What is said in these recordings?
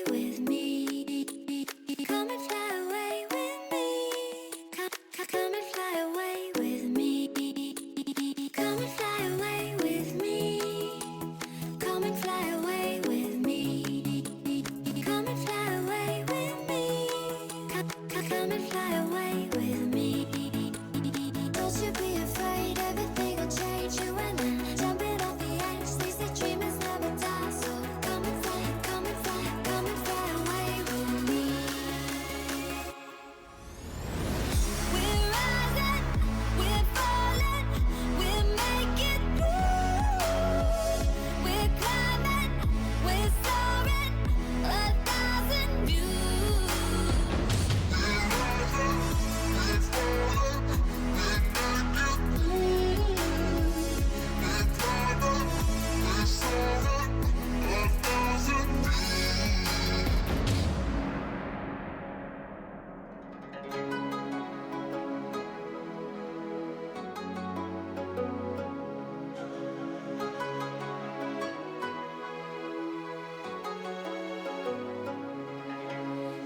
with me. Come and fly away with me. Come and fly away with me. Come and fly away with me. Come and fly away with me. Come and fly away with me. Come and fly away with me. Don't you be afraid, everything will change. You and I, jumping off the edge. They say dreamers never die. So come and fly, come and fly, come and fly away with me. We're rising, we're falling, we're making through. We're climbing, we're soaring, 1,000 views.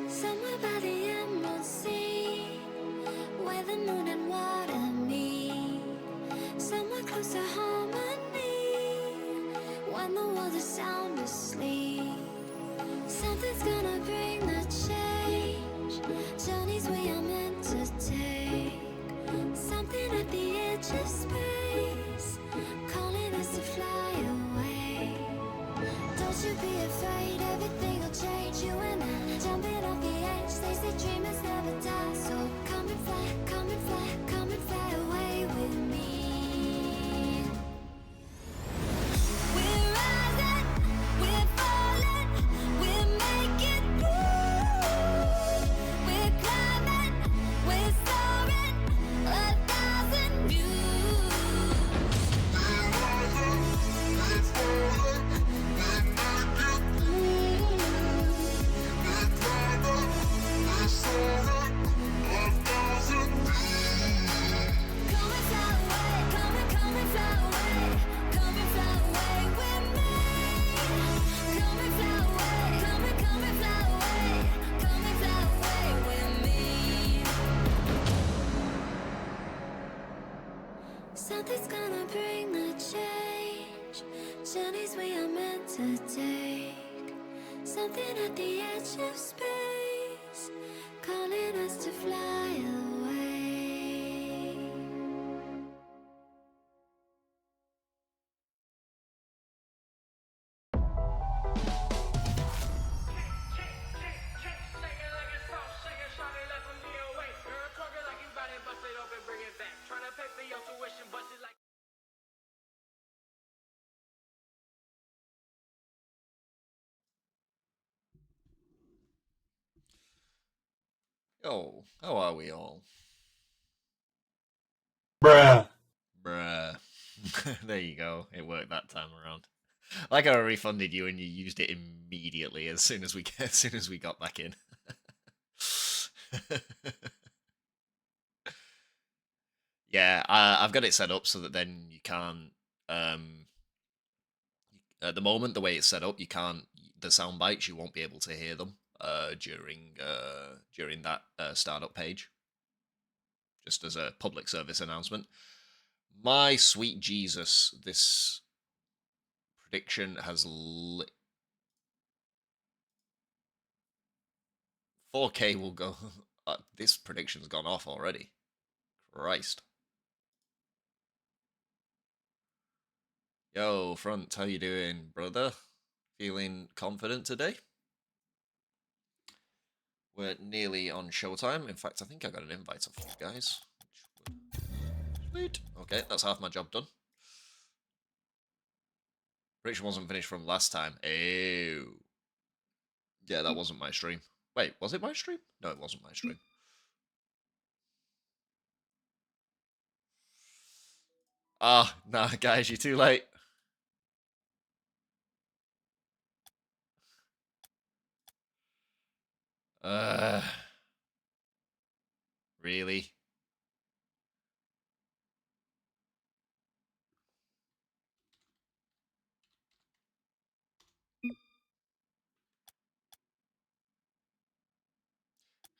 Somewhere by the emerald sea, where the moon and water meet. Somewhere close to harmony, when the world is sound asleep. Something's gonna bring the change, journeys we are meant to take. Something at the edge of space, calling us to fly away. Don't you be afraid, everything will change. You and I, jumping off the edge. They say dreamers never die. So come and fly, come and fly, come and fly away with me. We're rising, we're falling, we're making through. We're climbing, we're soaring, 1,000 views. Come and fly away, come and fly away, come and fly away with me. Come and fly away, come and fly away, come and fly away with me. Something's gonna bring the change, journeys we are meant to take. Something at the edge of space, calling us to fly away. Yo, how are we all? Bruh. Bruh. There you go. It worked that time around. Like I refunded you and you used it immediately as soon as we got back in. Yeah, I've got it set up so that then you can't. At the moment, the way it's set up, you can't. The sound bites, you won't be able to hear them during that startup page. Just as a public service announcement. My sweet Jesus, this prediction has 4K will go. This prediction's gone off already. Christ. Yo, Front, how you doing, brother? Feeling confident today? We're nearly on showtime. In fact, I think I got an invite off you guys. Sweet. Okay, that's half my job done. Prediction wasn't finished from last time. Ew. Yeah, that wasn't my stream. Wait, was it my stream? No, it wasn't my stream. Ah, nah, guys, you're too late. Really?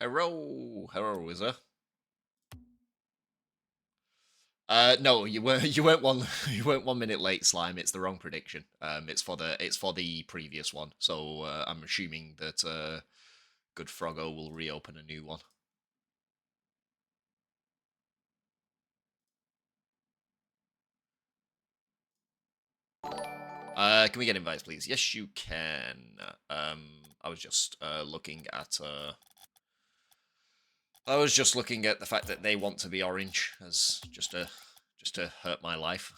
Hello, is there? No, you weren't one you weren't 1 minute late, Slime. It's the wrong prediction. It's for the previous one. So I'm assuming that Good Froggo will reopen a new one. Can we get invites, please? Yes, you can. I was just looking at the fact that they want to be orange as just to hurt my life.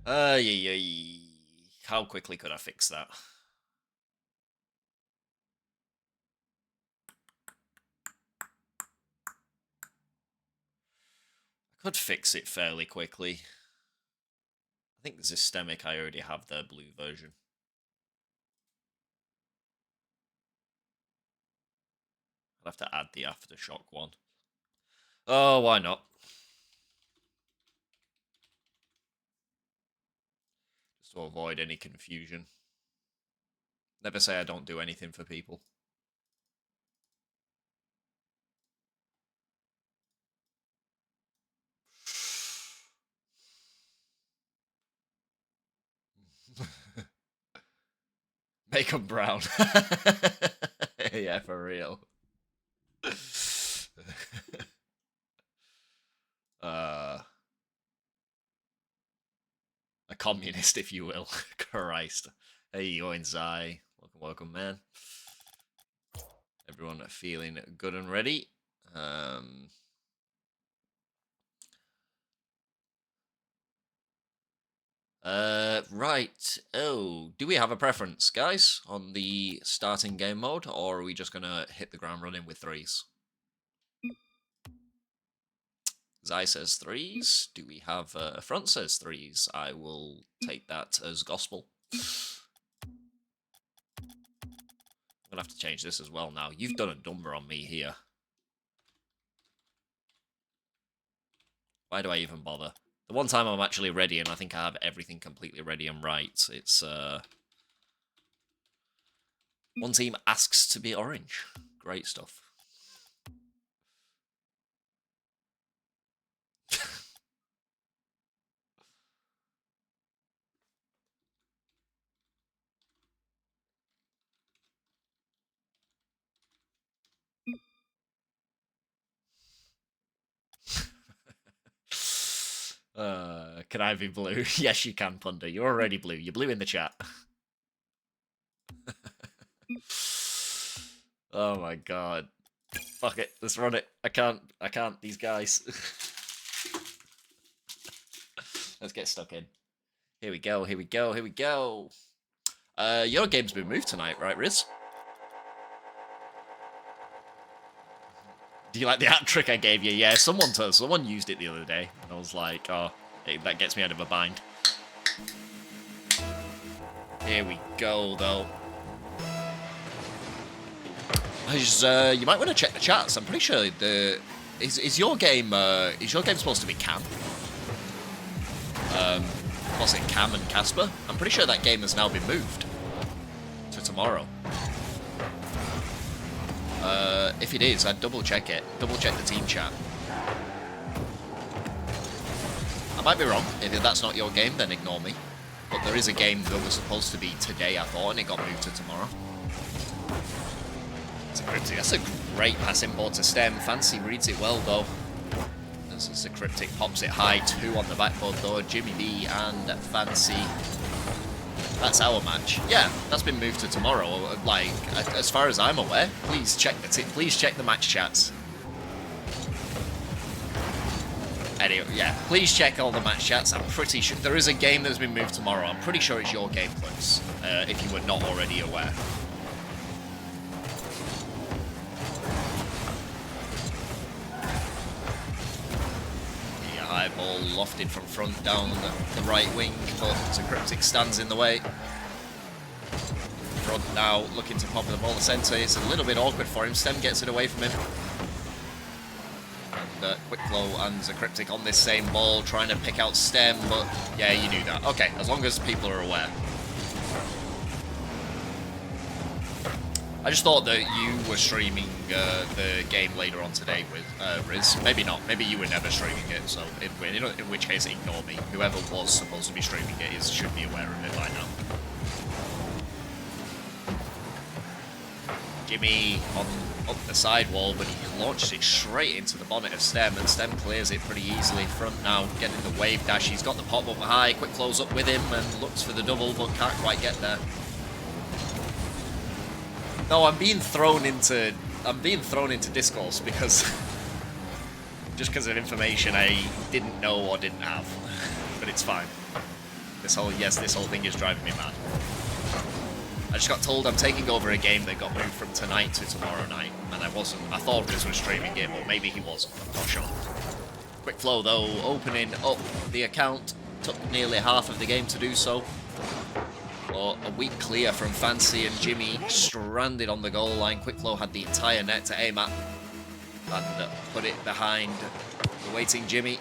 Yeah. How quickly could I fix that? I could fix it fairly quickly. I think the Zystemick, I already have the blue version. I'd have to add the Aftershock one. Oh, why not? Just to avoid any confusion. Never say I don't do anything for people. Make them brown. Yeah, for real. A communist, if you will. Christ. Hey, you and Zy. Welcome, man. Everyone feeling good and ready. Right. Oh, do we have a preference, guys, on the starting game mode, or are we just gonna hit the ground running with threes? Zai says threes. Do we have front says threes? I will take that as gospel. I'm gonna have to change this as well now. You've done a number on me here. Why do I even bother? The one time I'm actually ready and I think I have everything completely ready and right, it's one team asks to be orange. Great stuff. Can I be blue? Yes, you can, Punda. You're already blue. You're blue in the chat. Oh my god. Fuck it. Let's run it. I can't. These guys. Let's get stuck in. Here we go. Your game's been moved tonight, right, Riz? Do you like the hat trick I gave you? Yeah, someone used it the other day, and I was like, oh, that gets me out of a bind. Here we go, though. You might want to check the chats. I'm pretty sure is your game supposed to be Cam? Was it Cam and Casper? I'm pretty sure that game has now been moved to tomorrow. If it is, I'd double check it. Double check the team chat. I might be wrong. If that's not your game, then ignore me. But there is a game that was supposed to be today, I thought, and it got moved to tomorrow. Zycriptic, that's a great pass import to stem. Fancy reads it well, though. As Zycriptic pops it high, 2 on the backboard, though. Jimmy B and Fancy. That's our match. Yeah, that's been moved to tomorrow. Like, as far as I'm aware, please check the match chats. Anyway, yeah, please check all the match chats. I'm pretty sure there is a game that's been moved tomorrow. I'm pretty sure it's your game, Clips, if you were not already aware. High ball lofted from front down the right wing, but Zycriptic stands in the way. Front now looking to pop the ball to centre. It's a little bit awkward for him. Stem gets it away from him. QuickFlow and Zycriptic on this same ball, trying to pick out Stem, but yeah, you do that. Okay, as long as people are aware. I just thought that you were streaming the game later on today with Riz. Maybe not. Maybe you were never streaming it, so in which case, ignore me. Whoever was supposed to be streaming it should be aware of it by now. Jimmy up the sidewall, but he launches it straight into the bonnet of Stem, and Stem clears it pretty easily. Front now, getting the wave dash. He's got the pop-up high. QuickFlow's up with him and looks for the double, but can't quite get there. No, I'm being thrown into discourse because just because of information I didn't know or didn't have, but it's fine. This whole thing is driving me mad. I just got told I'm taking over a game that got moved from tonight to tomorrow night, and I wasn't. I thought Riz was streaming it, but maybe he wasn't. I'm not sure. QuickFlow though, opening up the account, took nearly half of the game to do so. Or a weak clear from Fancy, and Jimmy stranded on the goal line. QuickFlow had the entire net to aim at and put it behind the waiting Jimmy.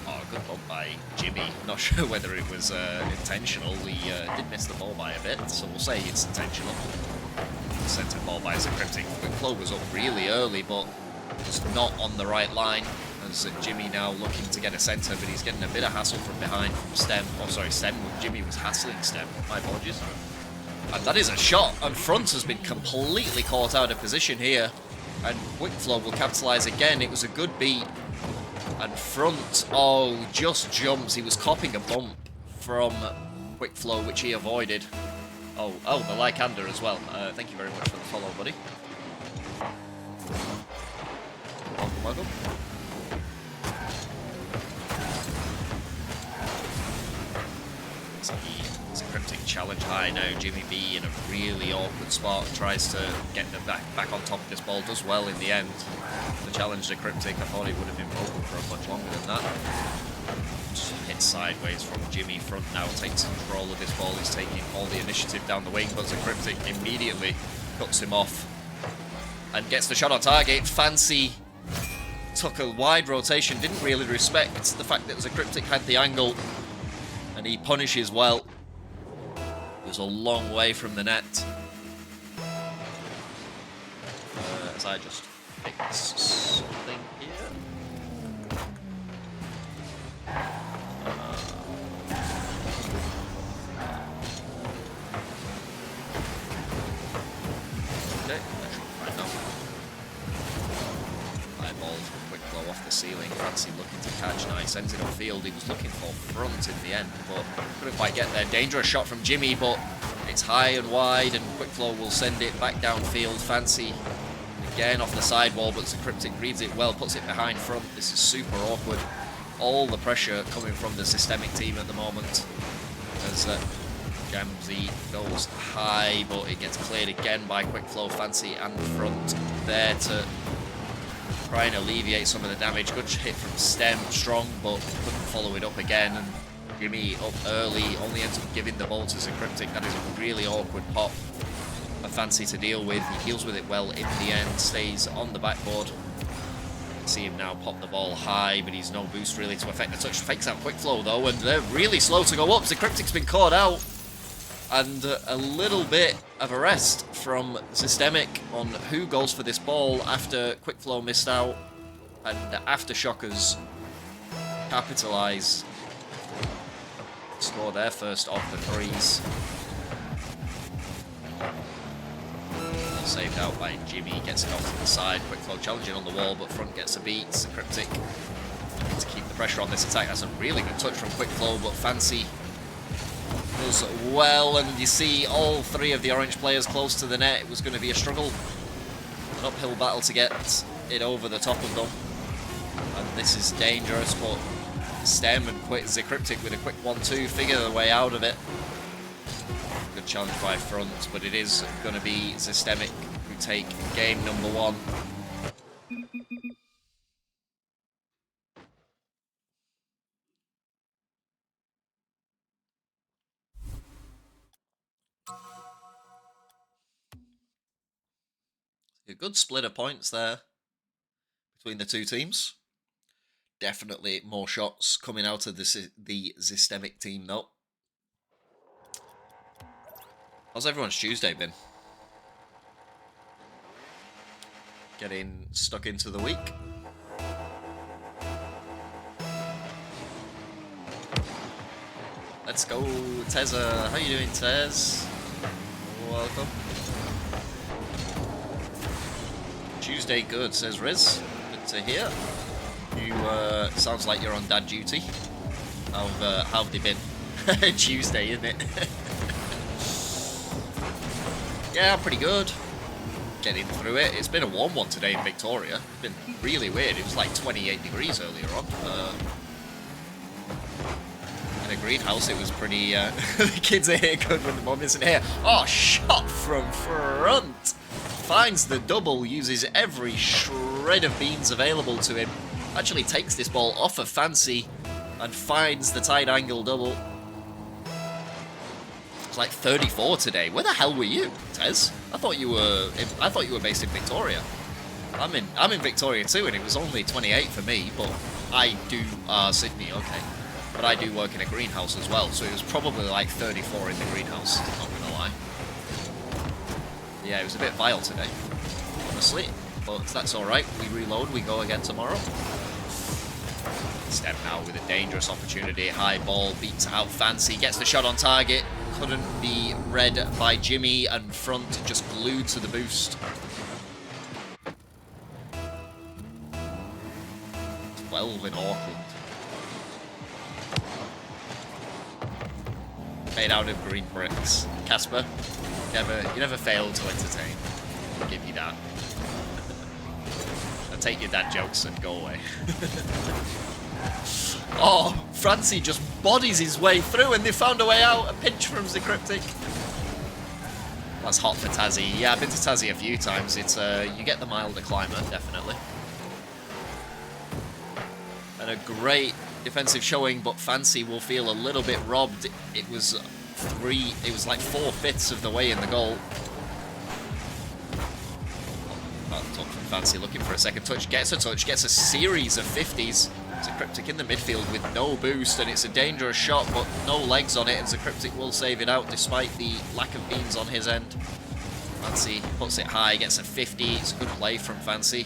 Oh, good bump by Jimmy. Not sure whether it was intentional. He did miss the ball by a bit, so we'll say it's intentional. Centre ball by Zycriptic. QuickFlow was up really early, but was not on the right line. As Jimmy now looking to get a centre, but he's getting a bit of hassle from behind from Stem. Oh, sorry, Stem. Jimmy was hassling Stem. My apologies. And that is a shot, and Front has been completely caught out of position here. And QuickFlow will capitalise again. It was a good beat. And Front, oh, just jumps. He was copying a bump from QuickFlow, which he avoided. Oh, the Lycander as well. Thank you very much for the follow, buddy. Welcome. Zycriptic challenge high now. Jimmy B in a really awkward spot, tries to get the back on top of this ball, does well in the end. The challenge Zycriptic, I thought he would have been open for much longer than that. Just hit sideways from Jimmy. Front now takes control of this ball, he's taking all the initiative down the wing, but Zycriptic immediately cuts him off and gets the shot on target. Fancy took a wide rotation, didn't really respect the fact that Zycriptic had the angle, and he punishes well. He was a long way from the net. As I just fix something here. Okay, that should be fine now. High ball from QuickFlow off the ceiling. Fancy looking to catch. Nice. Sends it upfield. He was looking for Front in the end, but couldn't quite get there. Dangerous shot from Jimmy, but it's high and wide, and QuickFlow will send it back downfield. Fancy again off the sidewall, but Zycriptic reads it well, puts it behind Front. This is super awkward. All the pressure coming from the Zystemick team at the moment. As Jamsey goes high, but it gets cleared again by QuickFlow. Fancy and Front there to try and alleviate some of the damage. Good hit from Stem, strong, but couldn't follow it up again. And Jimmy up early, only ends up giving the ball to Zycriptic. That is a really awkward pop for Fancy to deal with. He deals with it well in the end, stays on the backboard. See him now pop the ball high, but he's no boost really to affect the touch. Fakes out QuickFlow though, and they're really slow to go up. Zycriptic's been caught out, and a little bit of a rest from Zystemick on who goes for this ball after QuickFlow missed out, and the AfterShockers capitalise. Score their first of the threes. Saved out by Jimmy, gets it off to the side. QuickFlow challenging on the wall, but Front gets a beat. Zycriptic to keep the pressure on this attack. That's a really good touch from QuickFlow, but Fancy does well, and you see all three of the orange players close to the net. It was going to be a struggle, an uphill battle to get it over the top of them, and this is dangerous, but Stem and Zycriptic with a quick 1-2 figure their way out of it. Good challenge by Front, but it is going to be Zystemick who take game number 1. A good split of points there between the two teams. Definitely more shots coming out of the Zystemick team, though. How's everyone's Tuesday been? Getting stuck into the week? Let's go, Tezza. How you doing, Tez? Welcome. Tuesday good, says Riz. Good to hear. You, sounds like you're on dad duty. How have they been? Tuesday, isn't it? Yeah, pretty good. Getting through it. It's been a warm one today in Victoria. It's been really weird. It was like 28 degrees earlier on. In a greenhouse, it was pretty... the kids are here good when the mom isn't here. Oh, shot from front! Finds the double, uses every shred of beans available to him. Actually takes this ball off of Fancy and finds the tight angle double. It's like 34 today. Where the hell were you, Tez? I thought you were based in Victoria. I'm in Victoria too, and it was only 28 for me. But I do Sydney, okay. But I do work in a greenhouse as well, so it was probably like 34 in the greenhouse. Not gonna lie. Yeah, it was a bit vile today, honestly. But that's all right. We reload. We go again tomorrow. Step now with a dangerous opportunity. High ball beats out Fancy. Gets the shot on target. Couldn't be read by Jimmy, and front just glued to the boost. 12 in Auckland. Made out of green bricks. Casper, you never fail to entertain. I'll give you that. I'll take your dad jokes and go away. Oh, Francie just bodies his way through, and they found a way out. A pinch from Zycriptic. That's hot for Tassie. Yeah, I've been to Tassie a few times. It's you get the milder climate, definitely. And a great defensive showing, but Fancy will feel a little bit robbed. It was like 4/5 of the way in the goal. Touch from Fancy, looking for a second touch. Gets a touch, gets a series of 50s. Zycriptic in the midfield with no boost, and it's a dangerous shot, but no legs on it, and Zycriptic will save it out despite the lack of beans on his end. Fancy puts it high, gets a 50. It's a good play from Fancy.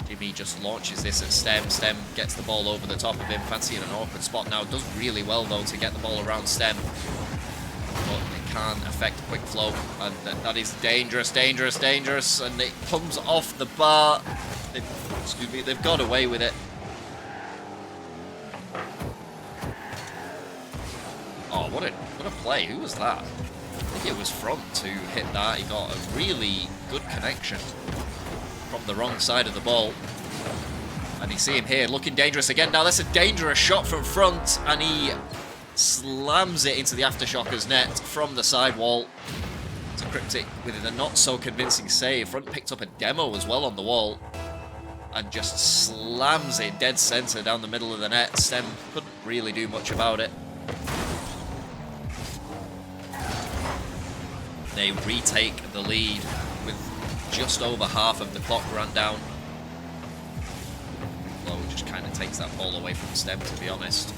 Jimmy just launches this at Stem. Stem gets the ball over the top of him. Fancy in an awkward spot now. Does really well, though, to get the ball around Stem. But it can't affect QuickFlow. And that is dangerous, dangerous, dangerous. And it comes off the bar. They've got away with it. Oh, what a play. Who was that? I think it was Front who hit that. He got a really good connection from the wrong side of the ball. And you see him here looking dangerous again. Now that's a dangerous shot from Front, and he slams it into the AfterShockers net from the side wall. Zycriptic with a not so convincing save. Front picked up a demo as well on the wall and just slams it dead center down the middle of the net. Stem couldn't really do much about it. They retake the lead with just over half of the clock run down. Low just kind of takes that ball away from Stem, to be honest.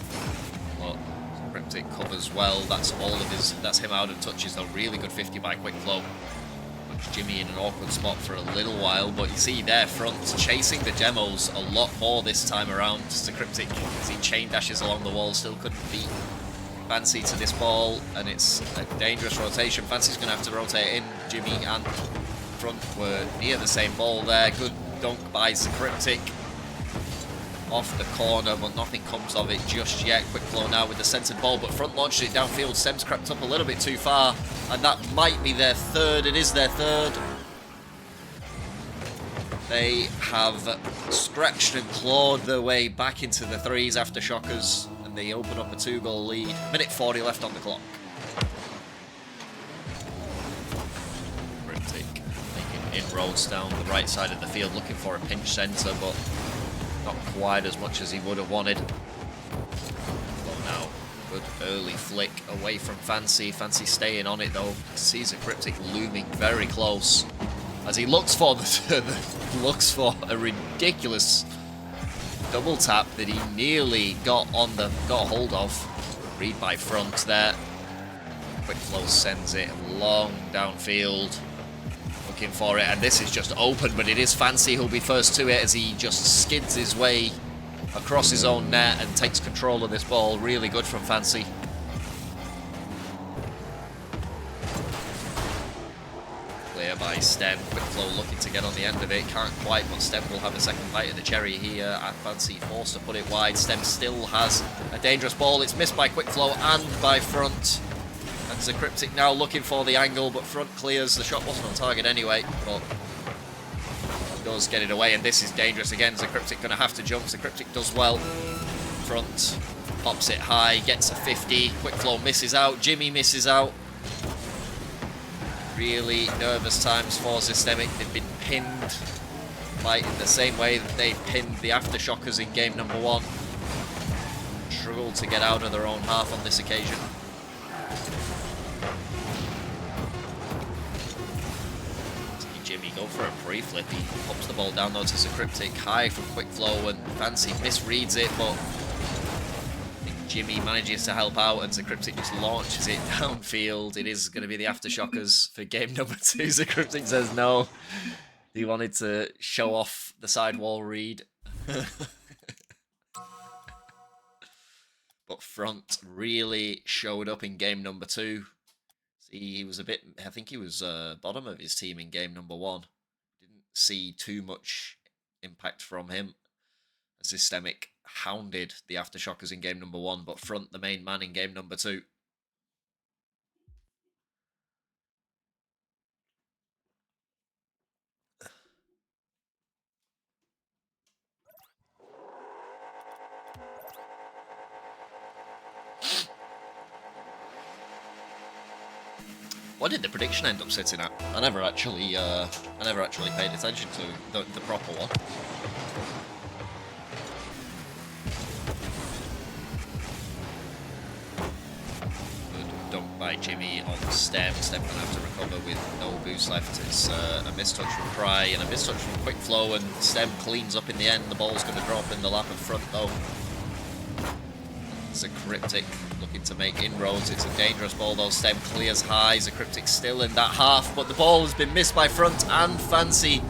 But Zycriptic covers well. That's all of his. That's him out of touches. A really good 50 by QuickFlow. Puts Jimmy in an awkward spot for a little while, but you see there, Front chasing the demos a lot more this time around. Zycriptic, as he chain dashes along the wall, still couldn't beat Fancy to this ball, and it's a dangerous rotation. Fancy's going to have to rotate in. Jimmy and Front were near the same ball there. Good dunk by Zycriptic off the corner, but nothing comes of it just yet. QuickFlow now with the centered ball, but Front launched it downfield. Stem's crept up a little bit too far, and that might be their third. It is their third. They have scratched and clawed their way back into the threes after Shockers. They open up a 2-goal lead. Minute 40 left on the clock. Zycriptic making inroads down the right side of the field, looking for a pinch centre, but not quite as much as he would have wanted. Well, now, good early flick away from Fancy. Fancy staying on it, though. Sees Zycriptic looming very close. as he looks for looks for a ridiculous double tap that he nearly got hold of. Read by front there. QuickFlow sends it long downfield, looking for it, and this is just open, but it is Fancy who'll be first to it as he just skids his way across his own net and takes control of this ball. Really good from Fancy. Clear by Stem. QuickFlow looking to get on the end of it. Can't quite, but Stem will have a second bite of the cherry here. And Fancy forced to put it wide. Stem still has a dangerous ball. It's missed by QuickFlow and by front. And Zycriptic now looking for the angle, but front clears. The shot wasn't on target anyway, but does get it away, and this is dangerous again. Zycriptic going to have to jump. Zycriptic does well. Front pops it high, gets a 50. QuickFlow misses out. Jimmy misses out. Really nervous times for Zystemick. They've been pinned like in the same way that they pinned the AfterShockers in game number 1. Struggled to get out of their own half on this occasion. Jimmy go for a pre-flip. He pops the ball down though to Zycriptic. High from QuickFlow, and Fancy misreads it, but I think Jimmy manages to help out, and Zycriptic just launches it downfield. It is going to be the AfterShockers for game number 2. Zycriptic says no. He wanted to show off the sidewall read. But front really showed up in game number 2. He was a bit, I think he was bottom of his team in game number 1. Didn't see too much impact from him. Zystemick hounded the AfterShockers in game number 1, but front the main man in game number 2. What did the prediction end up sitting at? I never actually paid attention to the proper one. Good dunk by Jimmy on Stem. Stem gonna have to recover with no boost left. It's a mistouch from Pry and a mistouch from QuickFlow, and Stem cleans up in the end. The ball's gonna drop in the lap of front though. Zycriptic looking to make inroads. It's a dangerous ball though. Stem clears high. Zycriptic still in that half, but the ball has been missed by front and Fancy.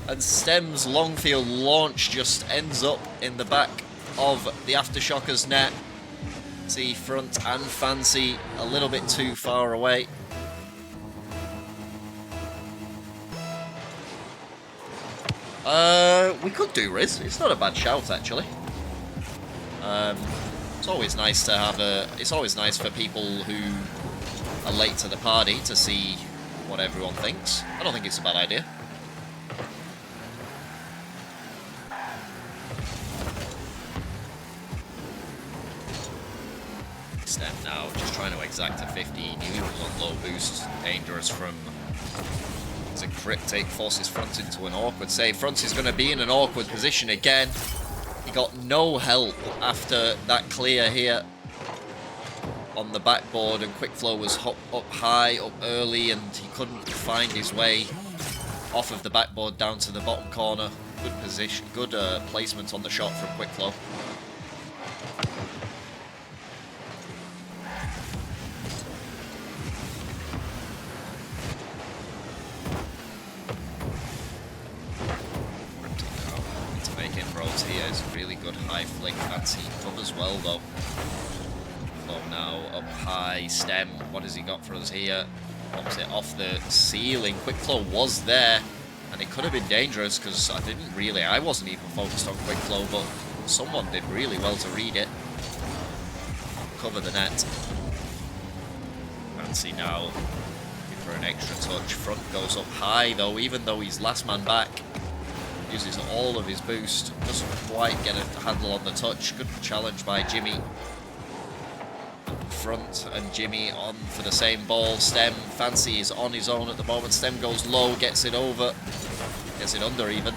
And Stem's long field launch just ends up in the back of the AfterShockers net. See front and Fancy a little bit too far away. We could do Riz. It's not a bad shout actually. It's always nice to have it's always nice for people who are late to the party to see what everyone thinks. I don't think it's a bad idea. Stem now just trying to exact a 50. Knew he was on low boost. Dangerous from Zycriptic. Forces front into an awkward save. Front is going to be in an awkward position again. He got no help after that clear here on the backboard, and QuickFlow was up high, up early, and he couldn't find his way off of the backboard down to the bottom corner. Good position, good placement on the shot from QuickFlow. Here is a really good high flick. Fancy covers well though. Flow now up high. Stem, what has he got for us here? Pops it off the ceiling. QuickFlow was there, and it could have been dangerous because I wasn't even focused on QuickFlow, but someone did really well to read it. Cover the net. Fancy now looking for an extra touch. Front goes up high though, even though he's last man back. Uses all of his boost, doesn't quite get a handle on the touch. Good challenge by Jimmy. Front and Jimmy on for the same ball. Stem, Fancy is on his own at the moment. Stem goes low, gets it over, gets it under even.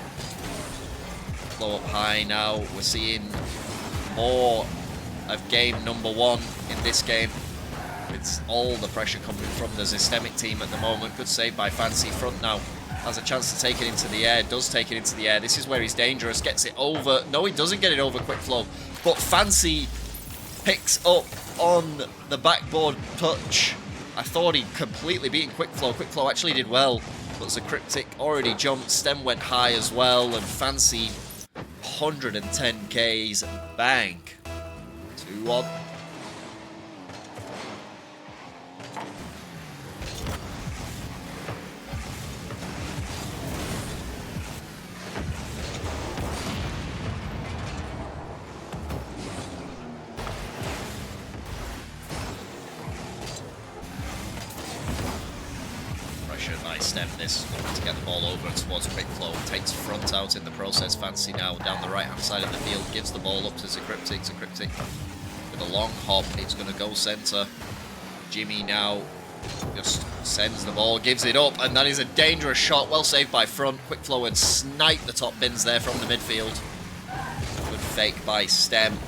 Flow up high now. We're seeing more of game number 1 in this game. It's all the pressure coming from the Zystemick team at the moment. Good save by Fancy. Front now has a chance to take it into the air, does take it into the air. This is where he's dangerous, gets it over. No, he doesn't get it over QuickFlow, but Fancy picks up on the backboard touch. I thought he'd completely beaten QuickFlow. QuickFlow actually did well, but Zycriptic already jumped. Stem went high as well, and Fancy 110 Ks. Bang. 2-1. By Stem, this to get the ball over towards QuickFlow, takes front out in the process. Fancy now down the right hand side of the field, gives the ball up to Zycriptic. Zycriptic with a long hop, it's going to go center. Jimmy now just sends the ball, gives it up, and that is a dangerous shot, well saved by front. QuickFlow had sniped the top bins there from the midfield. Good fake by Stem.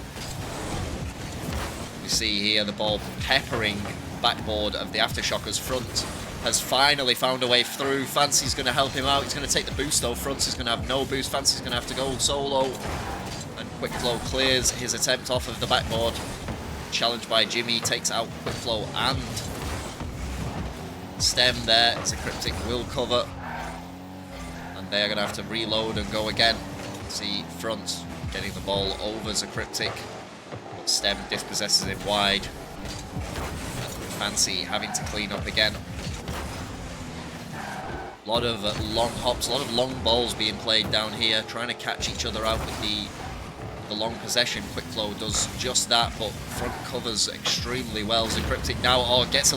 You see here the ball peppering backboard of the AfterShockers. Front has finally found a way through. Fancy's going to help him out. He's going to take the boost though. Front is going to have no boost. Fancy's going to have to go solo. And QuickFlow clears his attempt off of the backboard. Challenged by Jimmy. Takes out QuickFlow and Stem there. Zycriptic will cover. And they're going to have to reload and go again. See Front getting the ball over Zycriptic. But Stem dispossesses it wide. Fancy having to clean up again. A lot of long hops, a lot of long balls being played down here, trying to catch each other out with the long possession. QuickFlow does just that, but front covers extremely well. Zycriptic now gets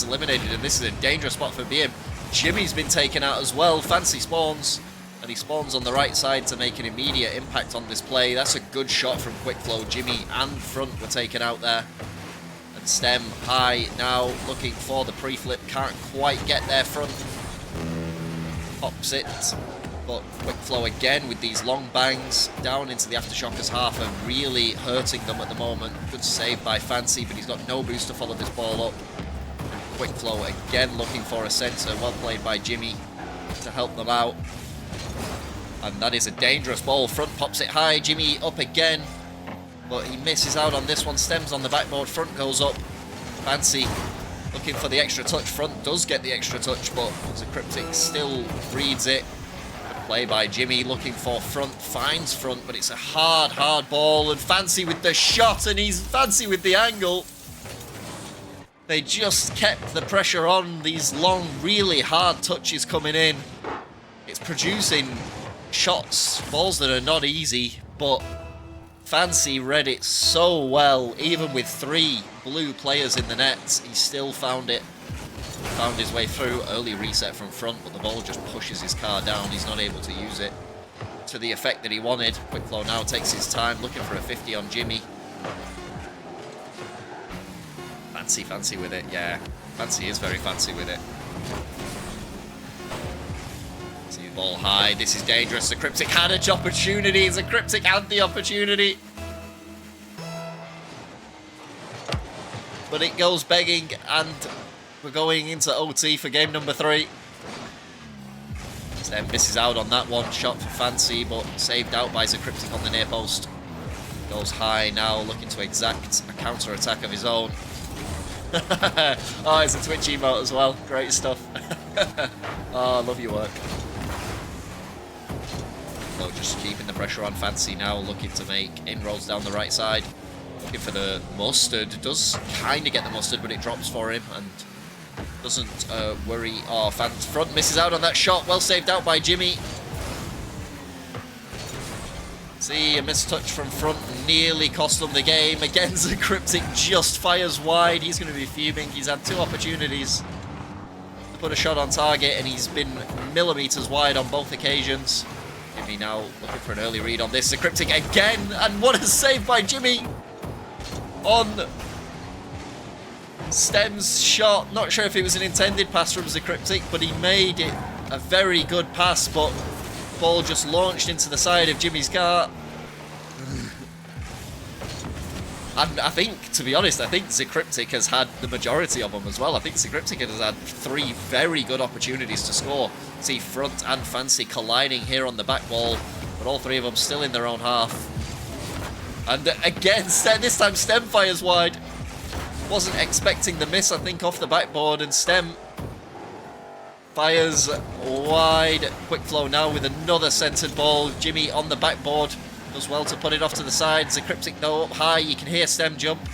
eliminated, and this is a dangerous spot for BM. Jimmy's been taken out as well. Fancy spawns, and he spawns on the right side to make an immediate impact on this play. That's a good shot from QuickFlow. Jimmy and front were taken out there. And Stem high now, looking for the pre-flip, can't quite get there. Front pops it, but QuickFlow again with these long bangs down into the AfterShockers half and really hurting them at the moment. Good save by Fancy, but he's got no boost to follow this ball up. And QuickFlow again looking for a center, well played by Jimmy to help them out. And that is a dangerous ball. Front pops it high, Jimmy up again, but he misses out on this one. Stems on the backboard, front goes up. Fancy looking for the extra touch. Front does get the extra touch, but Zycriptic still reads it. Good play by Jimmy, looking for front, finds front, but it's a hard ball, and Fancy with the shot, and he's Fancy with the angle. They just kept the pressure on, these long, really hard touches coming in. It's producing shots, balls that are not easy, but Fancy read it so well. Even with 3 blue players in the net, he still found it. Found his way through. Early reset from front, but the ball just pushes his car down. He's not able to use it to the effect that he wanted. QuickFlow now takes his time, looking for a 50 on Jimmy. Fancy with it, yeah. Fancy is very fancy with it. See the ball high. This is dangerous. Zycriptic had an opportunity. Zycriptic had the opportunity. But it goes begging, and we're going into OT for game number 3. Stem misses out on that one. Shot for Fancy, but saved out by Zycriptic on the near post. Goes high now, looking to exact a counter attack of his own. Oh, it's a Twitch emote as well. Great stuff. Oh, I love your work. So just keeping the pressure on Fancy now, looking to make inroads down the right side. Looking for the mustard. Does kind of get the mustard, but it drops for him and doesn't worry. Oh, front misses out on that shot. Well saved out by Jimmy. See, a mistouch from front nearly cost them the game. Again, Zycriptic just fires wide. He's going to be fuming. He's had 2 opportunities to put a shot on target, and he's been millimeters wide on both occasions. Jimmy now looking for an early read on this. Zycriptic again, and what a save by Jimmy on Stem's shot. Not sure if it was an intended pass from Zycriptic, but he made it a very good pass, but ball just launched into the side of Jimmy's car. And I think, to be honest, I think Zycriptic has had the majority of them as well. I think Zycriptic has had 3 very good opportunities to score. See Front and Fancy colliding here on the back wall, but all 3 of them still in their own half. And again, this time Stem fires wide. Wasn't expecting the miss, I think, off the backboard, and Stem fires wide. QuickFlow now with another centered ball. Jimmy on the backboard. Does well to put it off to the side. Zycriptic though up high. You can hear Stem jump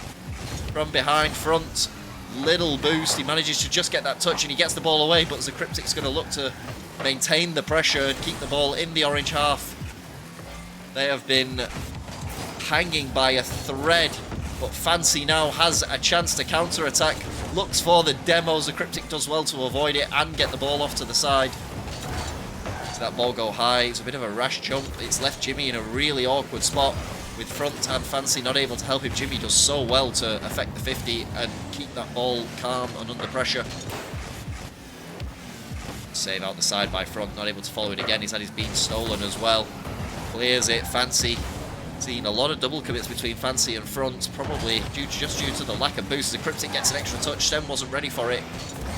from behind. Front, little boost. He manages to just get that touch and he gets the ball away, but Zycriptic's going to look to maintain the pressure and keep the ball in the orange half. They have been hanging by a thread, but Fancy now has a chance to counter-attack. Looks for the demo. Zycriptic does well to avoid it and get the ball off to the side. That ball go high. It's a bit of a rash jump. It's left Jimmy in a really awkward spot with Front and Fancy not able to help him. Jimmy does so well to affect the 50 and keep that ball calm and under pressure. Save out the side by Front, not able to follow it again. He's had his beam stolen as well. Clears it. Fancy. Seen a lot of double commits between Fancy and Front, probably just due to the lack of boost. Zycriptic gets an extra touch. Stem wasn't ready for it.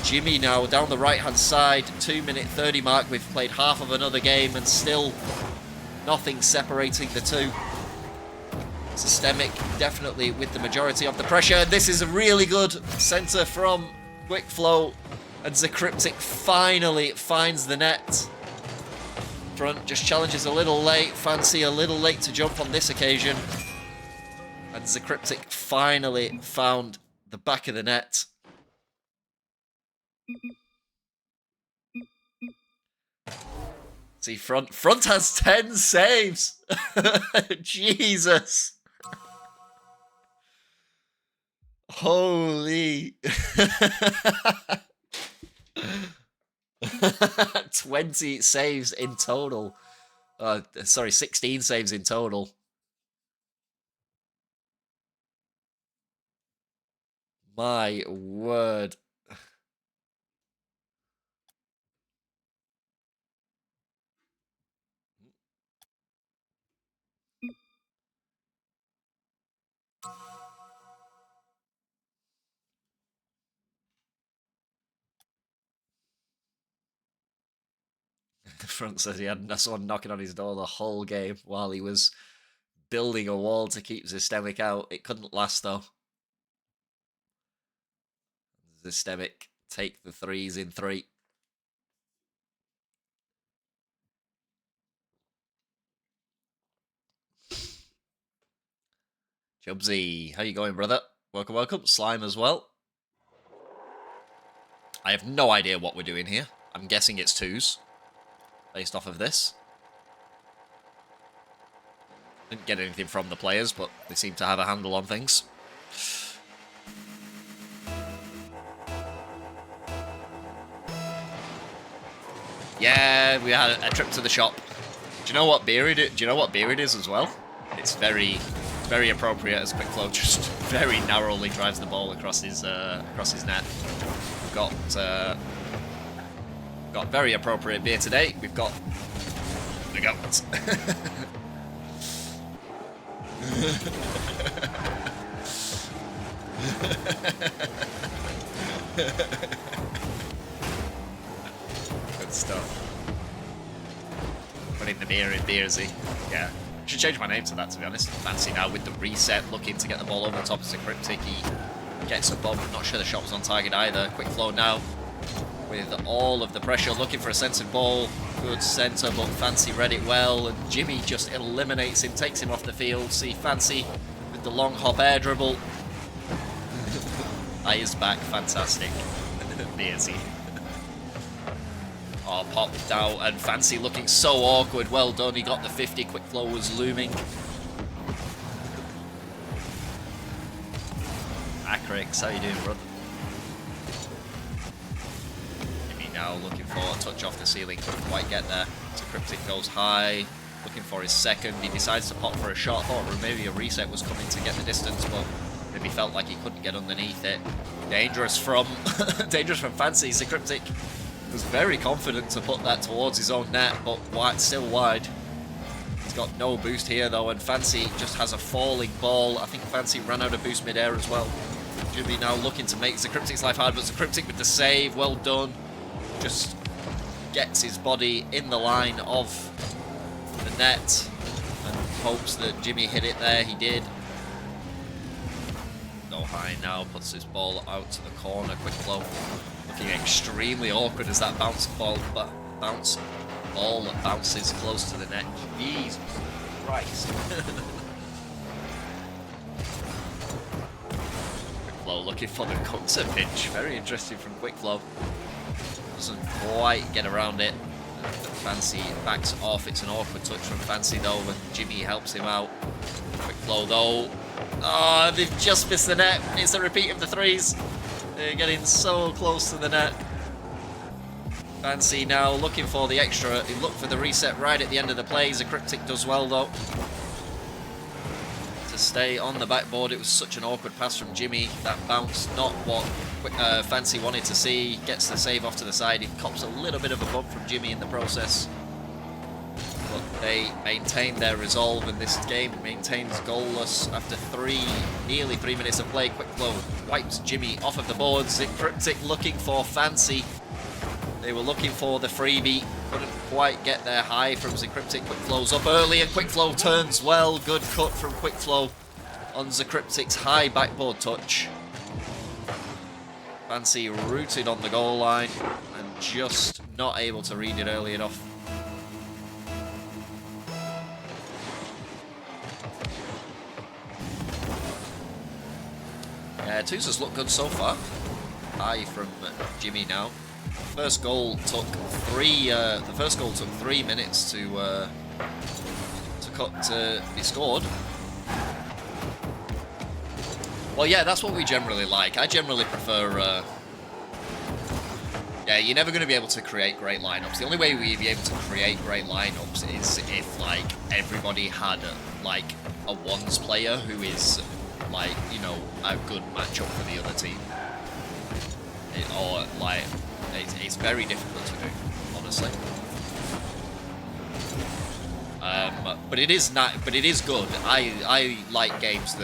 Jimmy now down the right-hand side, 2-minute 30 mark. We've played half of another game and still nothing separating the two. Zystemick definitely with the majority of the pressure. This is a really good centre from QuickFlow, and Zycriptic finally finds the net. Front just challenges a little late. Fancy a little late to jump on this occasion. And Zycriptic finally found the back of the net. See, Front has 10 saves. Jesus. Holy. 20 saves in total. Sorry, 16 saves in total. My word. The Front said he had someone knocking on his door the whole game while he was building a wall to keep Zystemick out. It couldn't last though. Zystemick take the 3s in 3. Chubsy, how you going, brother? Welcome, welcome. Slime as well. I have no idea what we're doing here. I'm guessing it's 2s. Based off of this. Didn't get anything from the players, but they seem to have a handle on things. Yeah, we had a trip to the shop. Do you know what beer it is? Do you know what beer it is as well? It's very appropriate as QuickFlow just very narrowly drives the ball across his net. We've got very appropriate beer today. We've got the goat. Good stuff. Putting the beer in Beersy. Yeah. Should change my name to that, to be honest. Fancy now with the reset, looking to get the ball over the top of Zycriptic. He gets a bump. Not sure the shot was on target either. QuickFlow now with all of the pressure, looking for a centered ball. Good centre, but Fancy read it well, and Jimmy just eliminates him, takes him off the field. See Fancy with the long hop air dribble. Eye is back, fantastic. Beersy. Oh, popped out, and Fancy looking so awkward. Well done, he got the 50. QuickFlow was looming. Acrix, how you doing, brother? Now looking for a touch off the ceiling, couldn't quite get there. Zycriptic goes high, looking for his second. He decides to pop for a shot. Thought maybe a reset was coming to get the distance, but maybe felt like he couldn't get underneath it. Dangerous from Fancy. Zycriptic was very confident to put that towards his own net, but still wide. He's got no boost here, though, and Fancy just has a falling ball. I think Fancy ran out of boost mid-air as well. Jimmy now looking to make Zycriptic's life hard, but Zycriptic with the save. Well done. Just gets his body in the line of the net and hopes that Jimmy hit it there. He did. Go high now, puts his ball out to the corner. QuickFlow looking extremely awkward as that bounce ball bounces close to the net. Jesus Christ. QuickFlow looking for the Cutter pinch. Very interesting from QuickFlow. Doesn't quite get around it. Fancy backs off. It's an awkward touch from Fancy though, but Jimmy helps him out. QuickFlow though. Oh, they've just missed the net. It's a repeat of the threes. They're getting so close to the net. Fancy now looking for the extra. He looked for the reset right at the end of the play. Zycriptic does well though to stay on the backboard. It was such an awkward pass from Jimmy. That bounce, not what Fancy wanted to see. Gets the save off to the side. He cops a little bit of a bump from Jimmy in the process. But they maintain their resolve, and this game maintains goalless after nearly 3 minutes of play. QuickFlow wipes Jimmy off of the board. Zycriptic looking for Fancy. They were looking for the freebie, couldn't quite get their high from Zycriptic. QuickFlow's up early, and QuickFlow turns well. Good cut from QuickFlow on Zycriptic's high backboard touch. Fancy rooted on the goal line and just not able to read it early enough. Tuzas look good so far. High from Jimmy now. First goal took 3 minutes to be scored. Well, yeah, that's what we generally like. I generally prefer. Yeah, you're never going to be able to create great lineups. The only way we'd be able to create great lineups is if like everybody had like a ones player who is like, you know, a good matchup for the other team. Or like. It's very difficult to do, honestly. But it is not. But it is good. I like games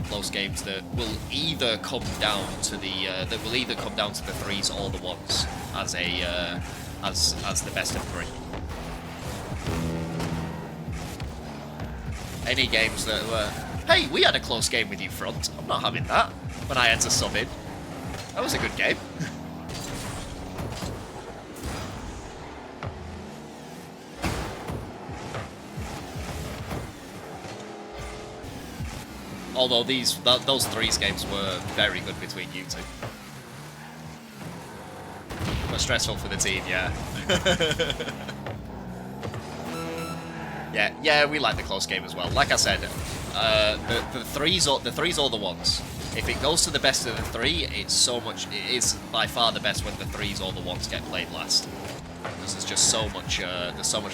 close games that will either come down to the threes or the ones as the best of three. Any games that were, hey, we had a close game with you front. I'm not having that. When I had to sub in, that was a good game. Although those threes games were very good between you two. But stressful for the team, yeah. yeah, we like the close game as well. Like I said, the threes or the ones. If it goes to the best of the three, it is by far the best when the threes or the ones get played last. Because there's just so much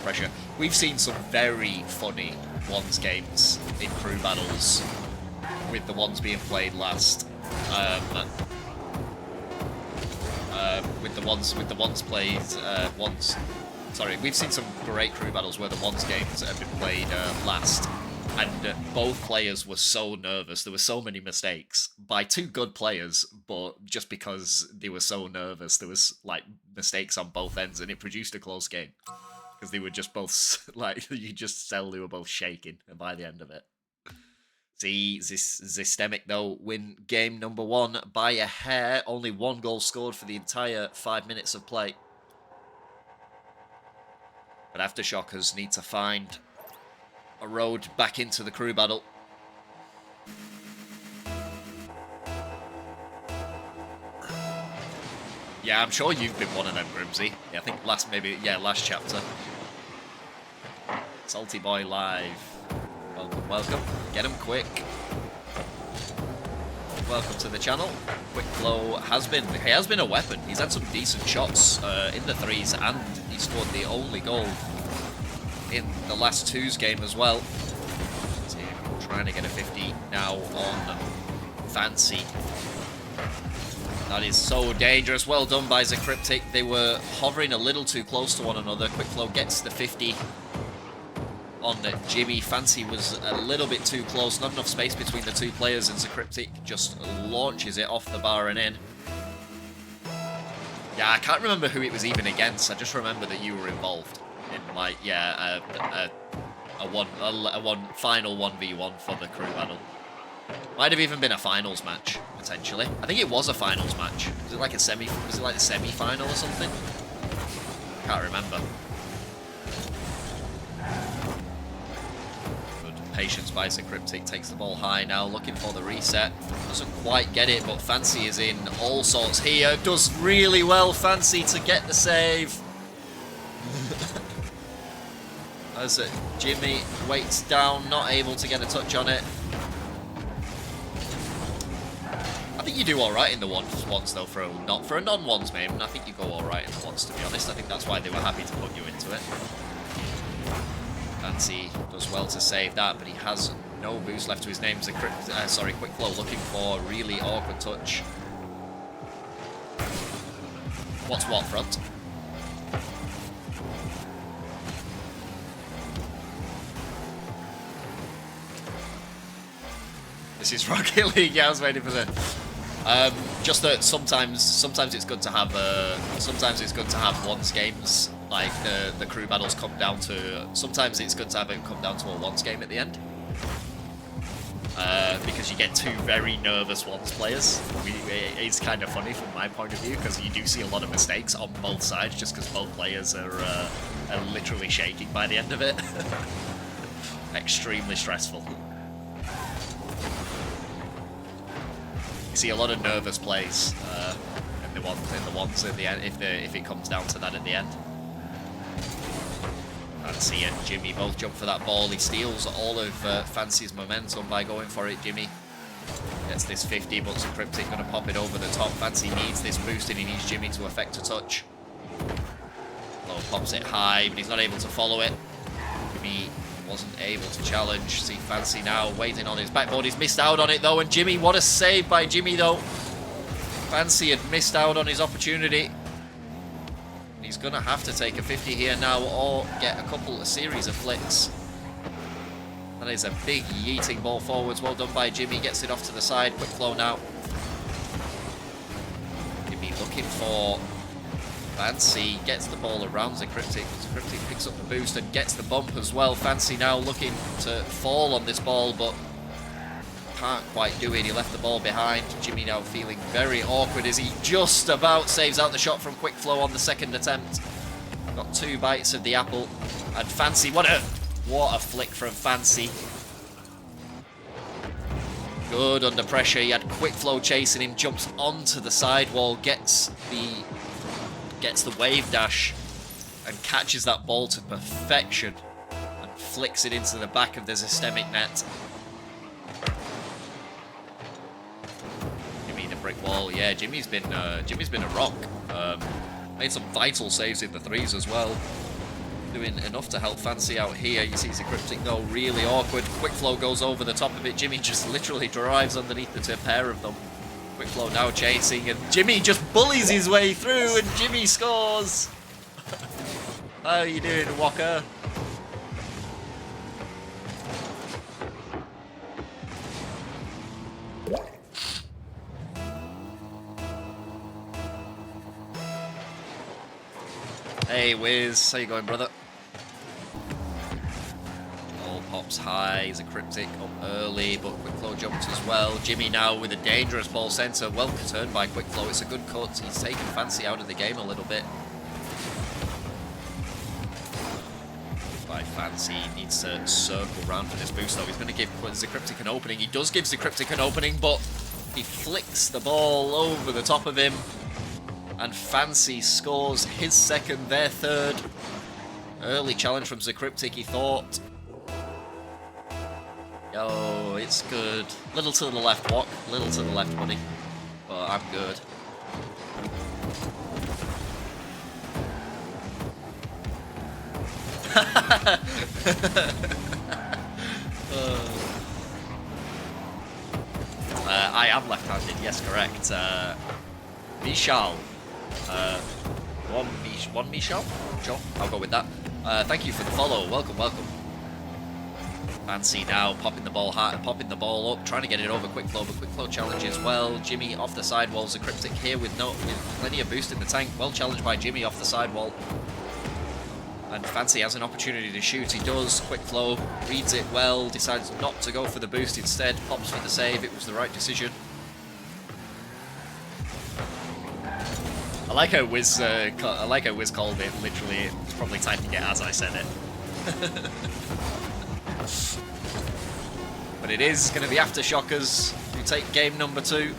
pressure. We've seen some very funny ones games in crew battles, with the ones being played last. Sorry, we've seen some great crew battles where the ones games have been played last, and both players were so nervous. There were so many mistakes by two good players, but just because they were so nervous, there was like mistakes on both ends, and it produced a close game because they were just both like, you just tell they were both shaking by the end of it. See, Zystemick, though, win game number 1 by a hair. Only 1 goal scored for the entire 5 minutes of play. But AfterShockers need to find a road back into the crew battle. Yeah, I'm sure you've been one of them, Grimsy. Yeah, I think last chapter. Salty Boy Live. Welcome. Get him quick. Welcome to the channel. QuickFlow has been a weapon. He's had some decent shots in the threes, and he scored the only goal in the last two's game as well. So trying to get a 50 now on Fancy. That is so dangerous. Well done by Zycriptic. They were hovering a little too close to one another. QuickFlow gets the 50. on Jimmy. Fancy was a little bit too close, not enough space between the two players, and Zycriptic just launches it off the bar and in. Yeah, I can't remember who it was even against. I just remember that you were involved in, like, yeah, a final 1v1 for the crew battle. Might have even been a finals match, potentially. I think it was a finals match. Was it like a was it like the semi-final or something? Can't remember. Good patience by Zycriptic. Takes the ball high now, looking for the reset. Doesn't quite get it, but Fancy is in all sorts here. Does really well, Fancy, to get the save. As Jimmy waits down, not able to get a touch on it. I think you do alright in the ones though, for a non-ones main. I think you go alright in the ones, to be honest. I think that's why they were happy to put you into it. Fancy does well to save that, but he has no boost left to his name. QuickFlow looking for a really awkward touch. What's what, front? This is Rocket League. Yeah, I was waiting for the. Just that sometimes it's good to have ones games, like the crew battles come down to. Sometimes it's good to have it come down to a ones game at the end, because you get two very nervous ones players. It's kind of funny from my point of view because you do see a lot of mistakes on both sides, just because both players are literally shaking by the end of it. Extremely stressful. You see a lot of nervous plays in the ones at the end if it comes down to that at the end. Fancy and Jimmy both jump for that ball. He steals all of Fancy's momentum by going for it. Jimmy gets this 50, but Zycriptic going to pop it over the top. Fancy needs this boost and he needs Jimmy to effect a touch. Low pops it high, but he's not able to follow it. Jimmy wasn't able to challenge. See Fancy now waiting on his backboard. He's missed out on it though, and Jimmy, what a save by Jimmy though. Fancy had missed out on his opportunity. He's gonna have to take a 50 here now or get a series of flicks. That is a big yeeting ball forwards. Well done by Jimmy. Gets it off to the side. QuickFlow now. Jimmy looking for Fancy, gets the ball around Zycriptic. Zycriptic picks up the boost and gets the bump as well. Fancy now looking to fall on this ball, but can't quite do it. He left the ball behind. Jimmy now feeling very awkward as he just about saves out the shot from QuickFlow on the second attempt. Got 2 bites of the apple. And Fancy, what a flick from Fancy. Good under pressure. He had QuickFlow chasing him, jumps onto the sidewall, gets the wave dash and catches that ball to perfection and flicks it into the back of the Zystemick net. Jimmy the brick wall. Yeah, Jimmy's been a rock. Made some vital saves in the threes as well. Doing enough to help Fancy out here. You see Zycriptic though, really awkward. QuickFlow goes over the top of it. Jimmy just literally drives underneath the pair of them. QuickFlow now chasing, and Jimmy just bullies his way through, and Jimmy scores. How are you doing, Walker? Hey, Wiz, how you going, brother? Pops high, Zycriptic up early, but QuickFlow jumps as well. Jimmy now with a dangerous ball centre, well turned by QuickFlow. It's a good cut. He's taken Fancy out of the game a little bit. By Fancy, he needs to circle round for this boost though. He's going to give Zycriptic an opening. He does give Zycriptic an opening, but he flicks the ball over the top of him. And Fancy scores his second, their third. Early challenge from Zycriptic, he thought. Yo, it's good. Little to the left, Walk. Little to the left, buddy. But I'm good. I am left-handed, yes, correct. Michal. One Michal? Sure, I'll go with that. Thank you for the follow. Welcome, welcome. Fancy now popping the ball high, popping the ball up, trying to get it over QuickFlow, but QuickFlow challenges well. Jimmy off the sidewall, Zycriptic here with plenty of boost in the tank. Well challenged by Jimmy off the sidewall. And Fancy has an opportunity to shoot. He does. QuickFlow reads it well, decides not to go for the boost instead, pops for the save. It was the right decision. I like how Wiz called it. Literally, it's probably typing it as I said it. But it is going to be AfterShockers who take game number 2.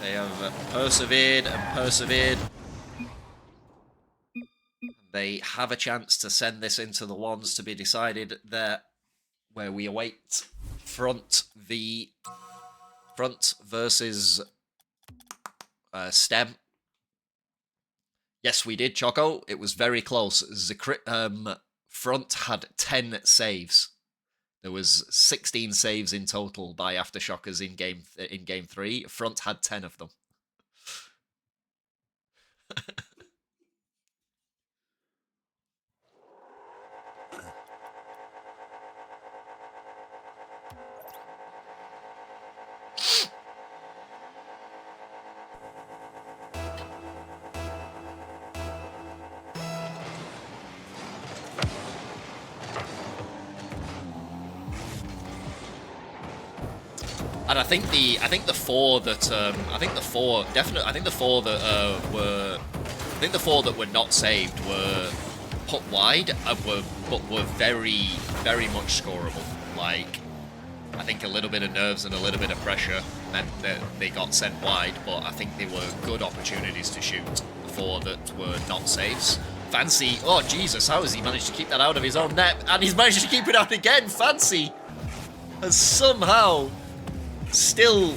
They have persevered and persevered. They have a chance to send this into the ones to be decided there, where we await front versus stem. Yes, we did, Choco. It was very close. Front had 10 saves. There was 16 saves in total by AfterShockers in game 3. Front had 10 of them. And I think the four that were not saved were put wide, but were very, very much scoreable. Like, I think a little bit of nerves and a little bit of pressure meant that they got sent wide, but I think they were good opportunities to shoot. The 4 that were not saves. Fancy, oh Jesus, how has he managed to keep that out of his own net? And he's managed to keep it out again. Fancy has somehow still,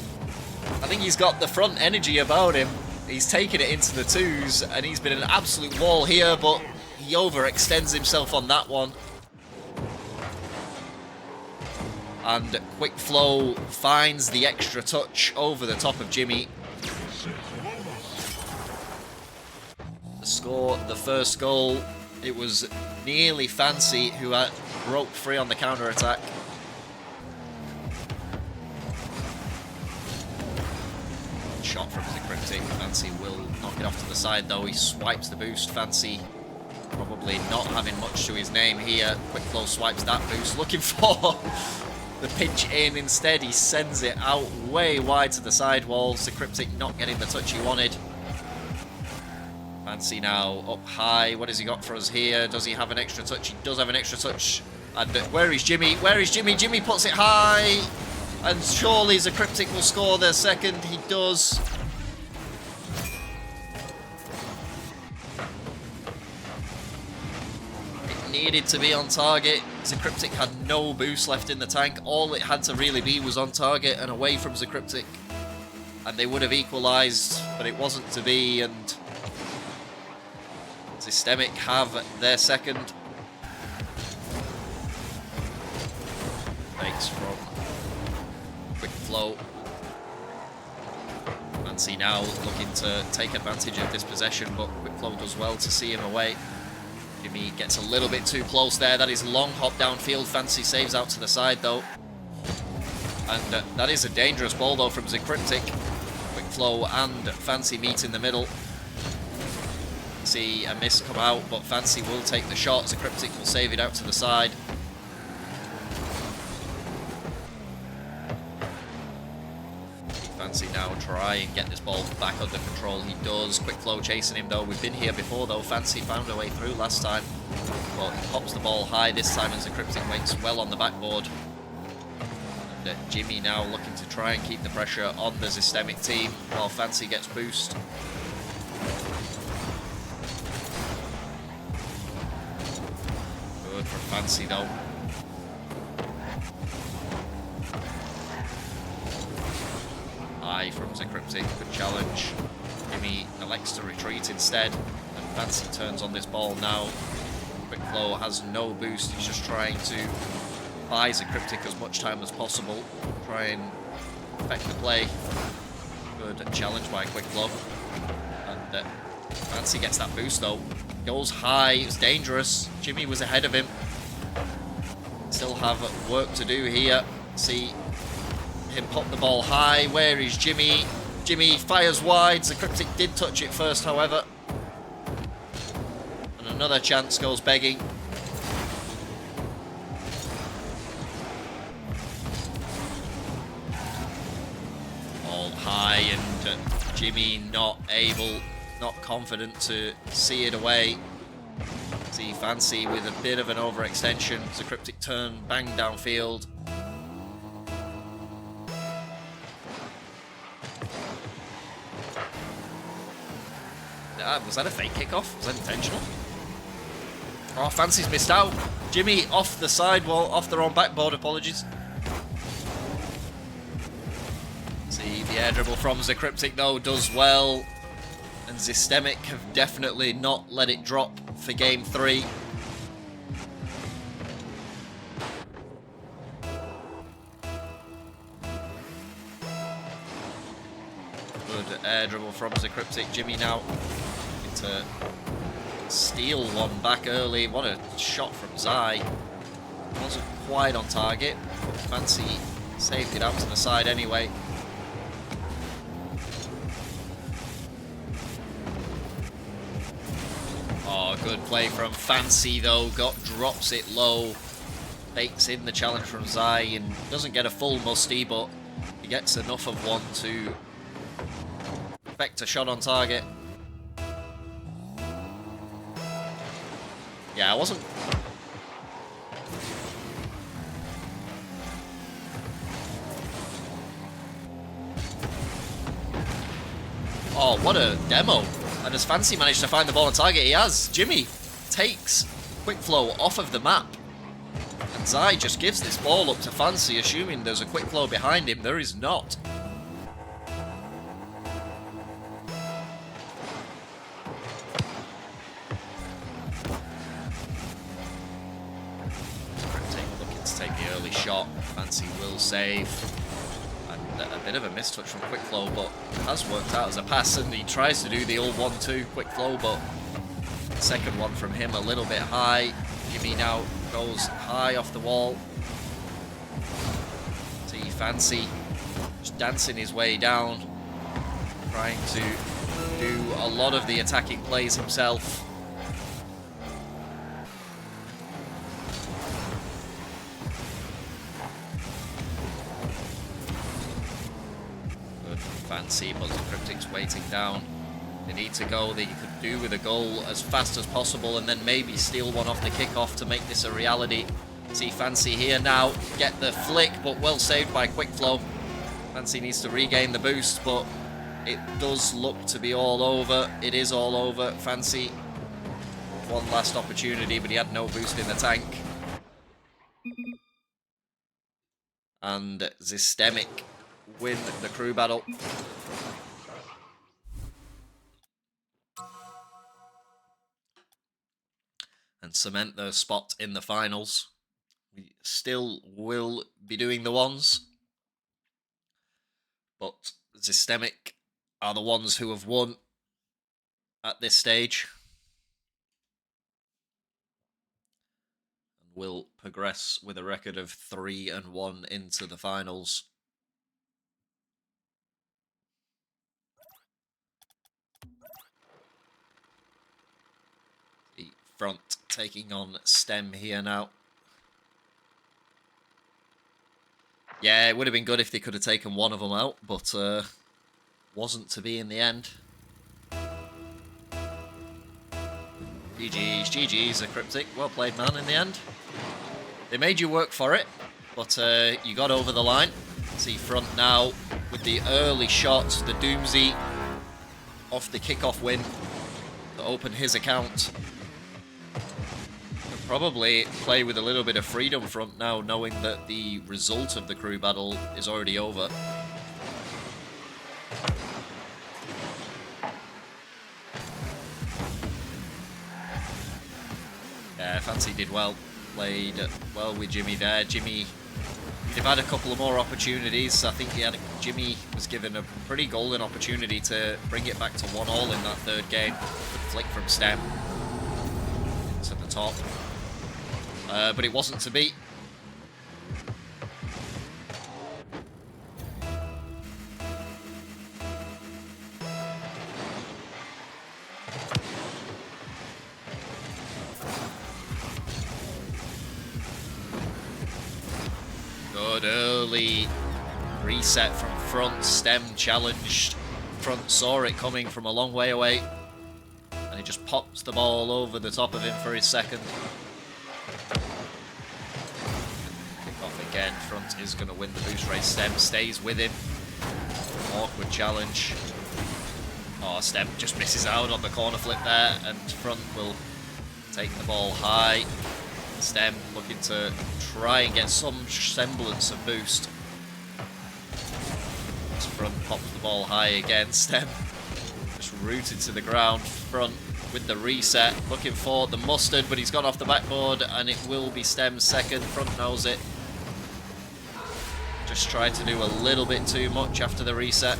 I think he's got the front energy about him. He's taken it into the 2s, and he's been an absolute wall here, but he overextends himself on that one. And QuickFlow finds the extra touch over the top of Jimmy. The first goal, it was nearly Fancy who broke free on the counter-attack. Shot from Zycriptic. Fancy will knock it off to the side though. He swipes the boost. Fancy probably not having much to his name here. QuickFlow swipes that boost, looking for the pinch in. Instead, he sends it out way wide to the sidewall. Zycriptic not getting the touch he wanted. Fancy now up high. What has he got for us here? Does he have an extra touch? He does have an extra touch. And where is Jimmy? Where is Jimmy? Jimmy puts it high. And surely Zycriptic will score their second. He does. It needed to be on target. Zycriptic had no boost left in the tank. All it had to really be was on target and away from Zycriptic. And they would have equalised, but it wasn't to be. And Zystemick have their second. Fakes from QuickFlow. Fancy now looking to take advantage of this possession, but QuickFlow does well to see him away. Jimmy gets a little bit too close there. That is long hop downfield. Fancy saves out to the side though. And that is a dangerous ball though from Zycriptic. QuickFlow and Fancy meet in the middle. See a miss come out, but Fancy will take the shot. Zycriptic will save it out to the side. Fancy now try and get this ball back under control. He does. QuickFlow chasing him though. We've been here before though. Fancy found a way through last time. But he pops the ball high this time and Zycriptic waits well on the backboard. And Jimmy now looking to try and keep the pressure on the Zystemick team while Fancy gets boost. Good for Fancy though. High from Zycriptic, good challenge. Jimmy elects to retreat instead, and Fancy turns on this ball now. QuickFlow has no boost, he's just trying to buy Zycriptic as much time as possible, try and affect the play. Good challenge by QuickFlow. And Fancy gets that boost though. goes high. It's dangerous. Jimmy was ahead of him. Still have work to do here. See him pop the ball high. Where is Jimmy? Jimmy fires wide. Zycriptic did touch it first, however. And another chance goes begging. Ball high, and Jimmy not confident to see it away. See Fancy with a bit of an overextension. Zycriptic turn, bang downfield. Was that a fake kickoff? Was that intentional? Oh, Fancy's missed out. Jimmy off the sidewall, off their own backboard, apologies. See the air dribble from Zycriptic though, does well. And Zystemick have definitely not let it drop for game 3. Good air dribble from Zycriptic. Jimmy now to steal one back early. What a shot from Zy. Wasn't quite on target, but Fancy saved it out to the side anyway. Oh, good play from Fancy though. Drops it low. Bakes in the challenge from Zy and doesn't get a full musty, but he gets enough of one to effect a shot on target. Yeah, I wasn't... Oh, what a demo. And has Fancy managed to find the ball on target? He has. Jimmy takes QuickFlow off of the map. And Zy just gives this ball up to Fancy, assuming there's a QuickFlow behind him. There is not. Looking to take the early shot. Fancy will save. A bit of a mistouch from QuickFlow, but it has worked out as a pass, and he tries to do the old 1-2 QuickFlow, but the second one from him a little bit high. Jimmy now goes high off the wall. See Fancy just dancing his way down, trying to do a lot of the attacking plays himself. Fancy, but Zycriptic's waiting down. They need to go. They could do with a goal as fast as possible and then maybe steal one off the kickoff to make this a reality. See Fancy here now. Get the flick, but well saved by QuickFlow. Fancy needs to regain the boost, but it does look to be all over. It is all over. Fancy, one last opportunity, but he had no boost in the tank. And Zystemick win the crew battle. And cement their spot in the finals. We still will be doing the ones, but Zystemick are the ones who have won at this stage. And will progress with a record of 3-1 into the finals. Front taking on Stem here now. Yeah, it would have been good if they could have taken one of them out, but wasn't to be in the end. GG's, Zycriptic. Well played, man, in the end. They made you work for it, but you got over the line. See Front now with the early shot, the Doomsy off the kickoff win to open his account. Probably play with a little bit of freedom Front now, knowing that the result of the crew battle is already over. Yeah, Fancy did well. Played well with Jimmy there. Jimmy, he'd have had a couple of more opportunities. I think Jimmy was given a pretty golden opportunity to bring it back to 1-1 in that third game. Good flick from Stem. to the top. But it wasn't to be. Good early reset from front. Stem challenged. Front saw it coming from a long way away. And he just pops the ball over the top of him for his second. Kick off again. Front is going to win the boost race. Stem stays with him. Awkward challenge. Oh, Stem just misses out on the corner flip there. And front will take the ball high. Stem looking to try and get some semblance of boost. As front pops the ball high again. Stem just rooted to the ground. Front with the reset, looking for the mustard, but he's gone off the backboard, and it will be Stem's second. Front knows it. Just tried to do a little bit too much after the reset.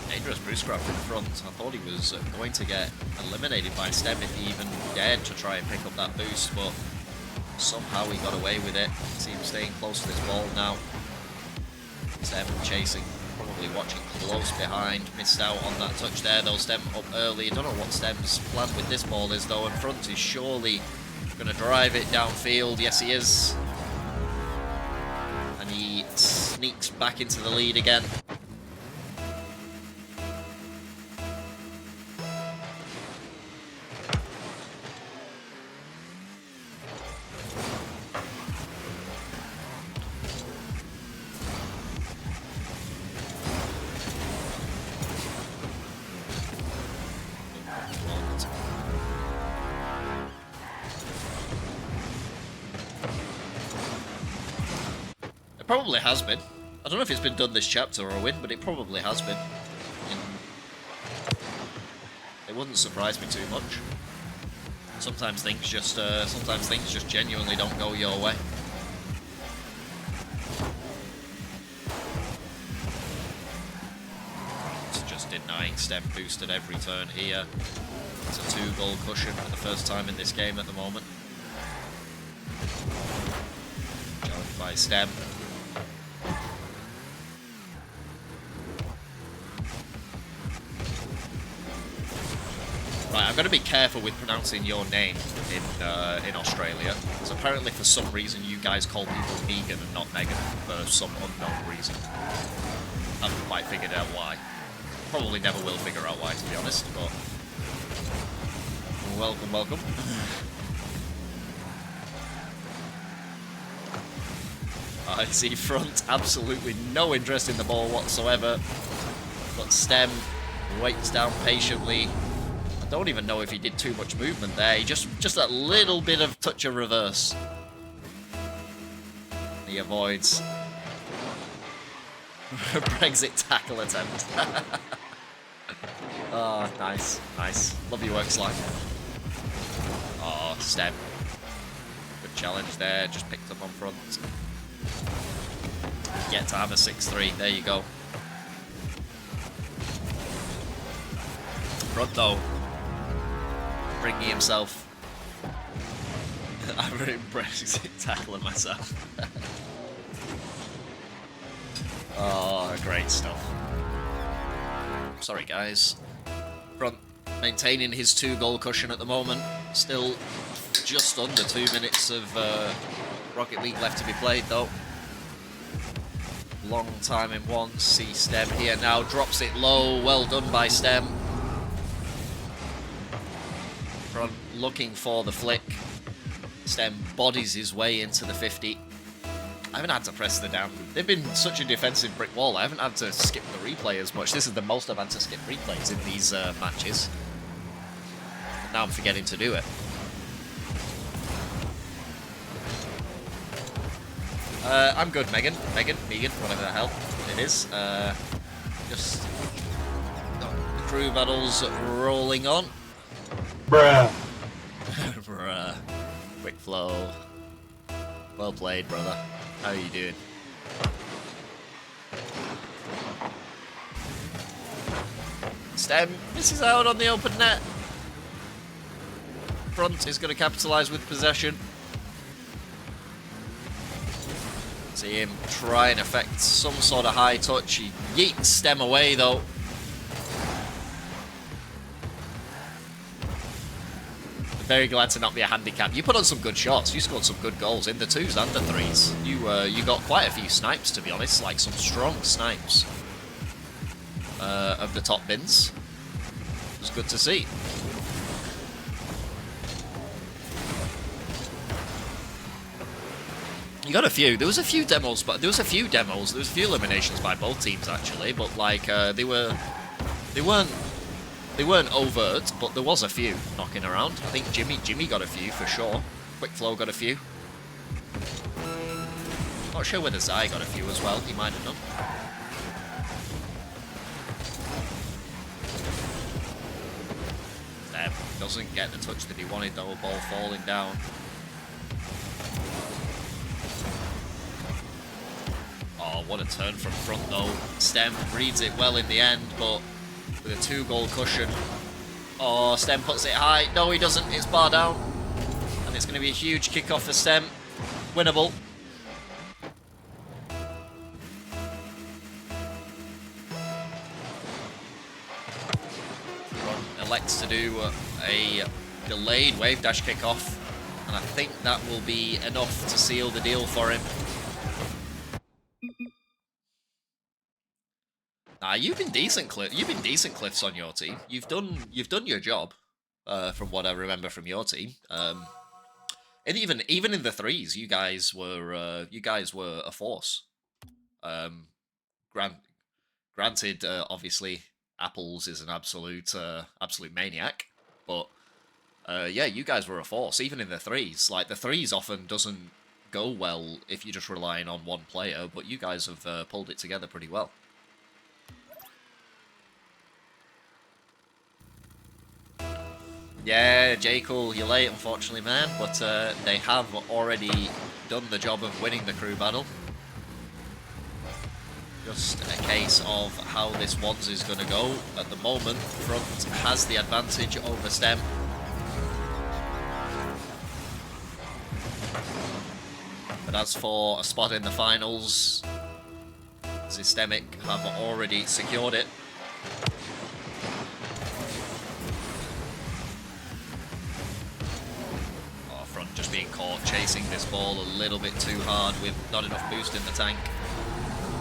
Dangerous boost grab from front. I thought he was going to get eliminated by Stem if he even dared to try and pick up that boost, but somehow he got away with it. See him staying close to this ball now. Stem chasing, probably watching close behind. Missed out on that touch there though. Stem up early. Don't know what Stem's plan with this ball is though, and front is surely going to drive it downfield. Yes, he is. And he sneaks back into the lead again. Probably has been. I don't know if it's been done this chapter or a win, but it probably has been. It wouldn't surprise me too much. Sometimes things just genuinely don't go your way. It's just denying Stem boost at every turn here. It's a 2-goal cushion for the first time in this game at the moment. Challenged by Stem. Right, I'm going to be careful with pronouncing your name in Australia, because apparently for some reason you guys call people Megan and not Megan for some unknown reason. Haven't quite figured out why. Probably never will figure out why, to be honest, but welcome, welcome. I see front, absolutely no interest in the ball whatsoever, but Stem waits down patiently. I don't even know if he did too much movement there. He just that little bit of touch of reverse. He avoids. Brexit tackle attempt. Oh, nice, nice. Love your work, Slime. Oh, Stem. Good challenge there. Just picked up on front. Get to have a 6-3. There you go. Front though. Bringing himself. I'm really Brexit tackling myself. Oh, great stuff. Sorry, guys. Front maintaining his 2-goal cushion at the moment. Still just under 2 minutes of Rocket League left to be played, though. Long time in one. See Stem here now. Drops it low. Well done by Stem. Front looking for the flick. Stem bodies his way into the 50. I haven't had to press the down. They've been such a defensive brick wall. I haven't had to skip the replay as much. This is the most I've had to skip replays in these matches. And now I'm forgetting to do it. I'm good, Megan, whatever the hell it is. Just got the crew battles rolling on. Bruh. Bruh. QuickFlow. Well played, brother. How are you doing? Stem misses out on the open net. Front is going to capitalise with possession. See him try and effect some sort of high touch. He yeets Stem away though. Very glad to not be a handicap. You put on some good shots. You scored some good goals in the 2s and the 3s. You got quite a few snipes, to be honest, like some strong snipes of the top bins. It was good to see. You got a few. There was a few demos, but there was a few eliminations by both teams actually. But like they weren't overt, but there was a few knocking around. I think Jimmy got a few for sure. QuickFlow got a few. Not sure whether Zy got a few as well. He might have done. Doesn't get the touch that he wanted though. Ball falling down. Oh, what a turn from front though. Stem reads it well in the end, but with a 2-goal cushion. Oh, Stem puts it high. No, he doesn't. It's bar down. And it's going to be a huge kickoff for Stem. Winnable. Ron elects to do a delayed wave dash kickoff. And I think that will be enough to seal the deal for him. Nah, you've been decent, Cliffs, on your team. You've done your job, from what I remember from your team. And even in the 3s, you guys were a force. Granted, obviously, Apples is an absolute maniac, but yeah, you guys were a force. Even in the 3s, like the 3s often doesn't go well if you're just relying on one player, but you guys have pulled it together pretty well. Yeah, J. Cool, you're late, unfortunately, man, but they have already done the job of winning the crew battle. Just a case of how this ones is going to go. At the moment, Front has the advantage over Stem. But as for a spot in the finals, Zystemick have already secured it. Just being caught chasing this ball a little bit too hard with not enough boost in the tank.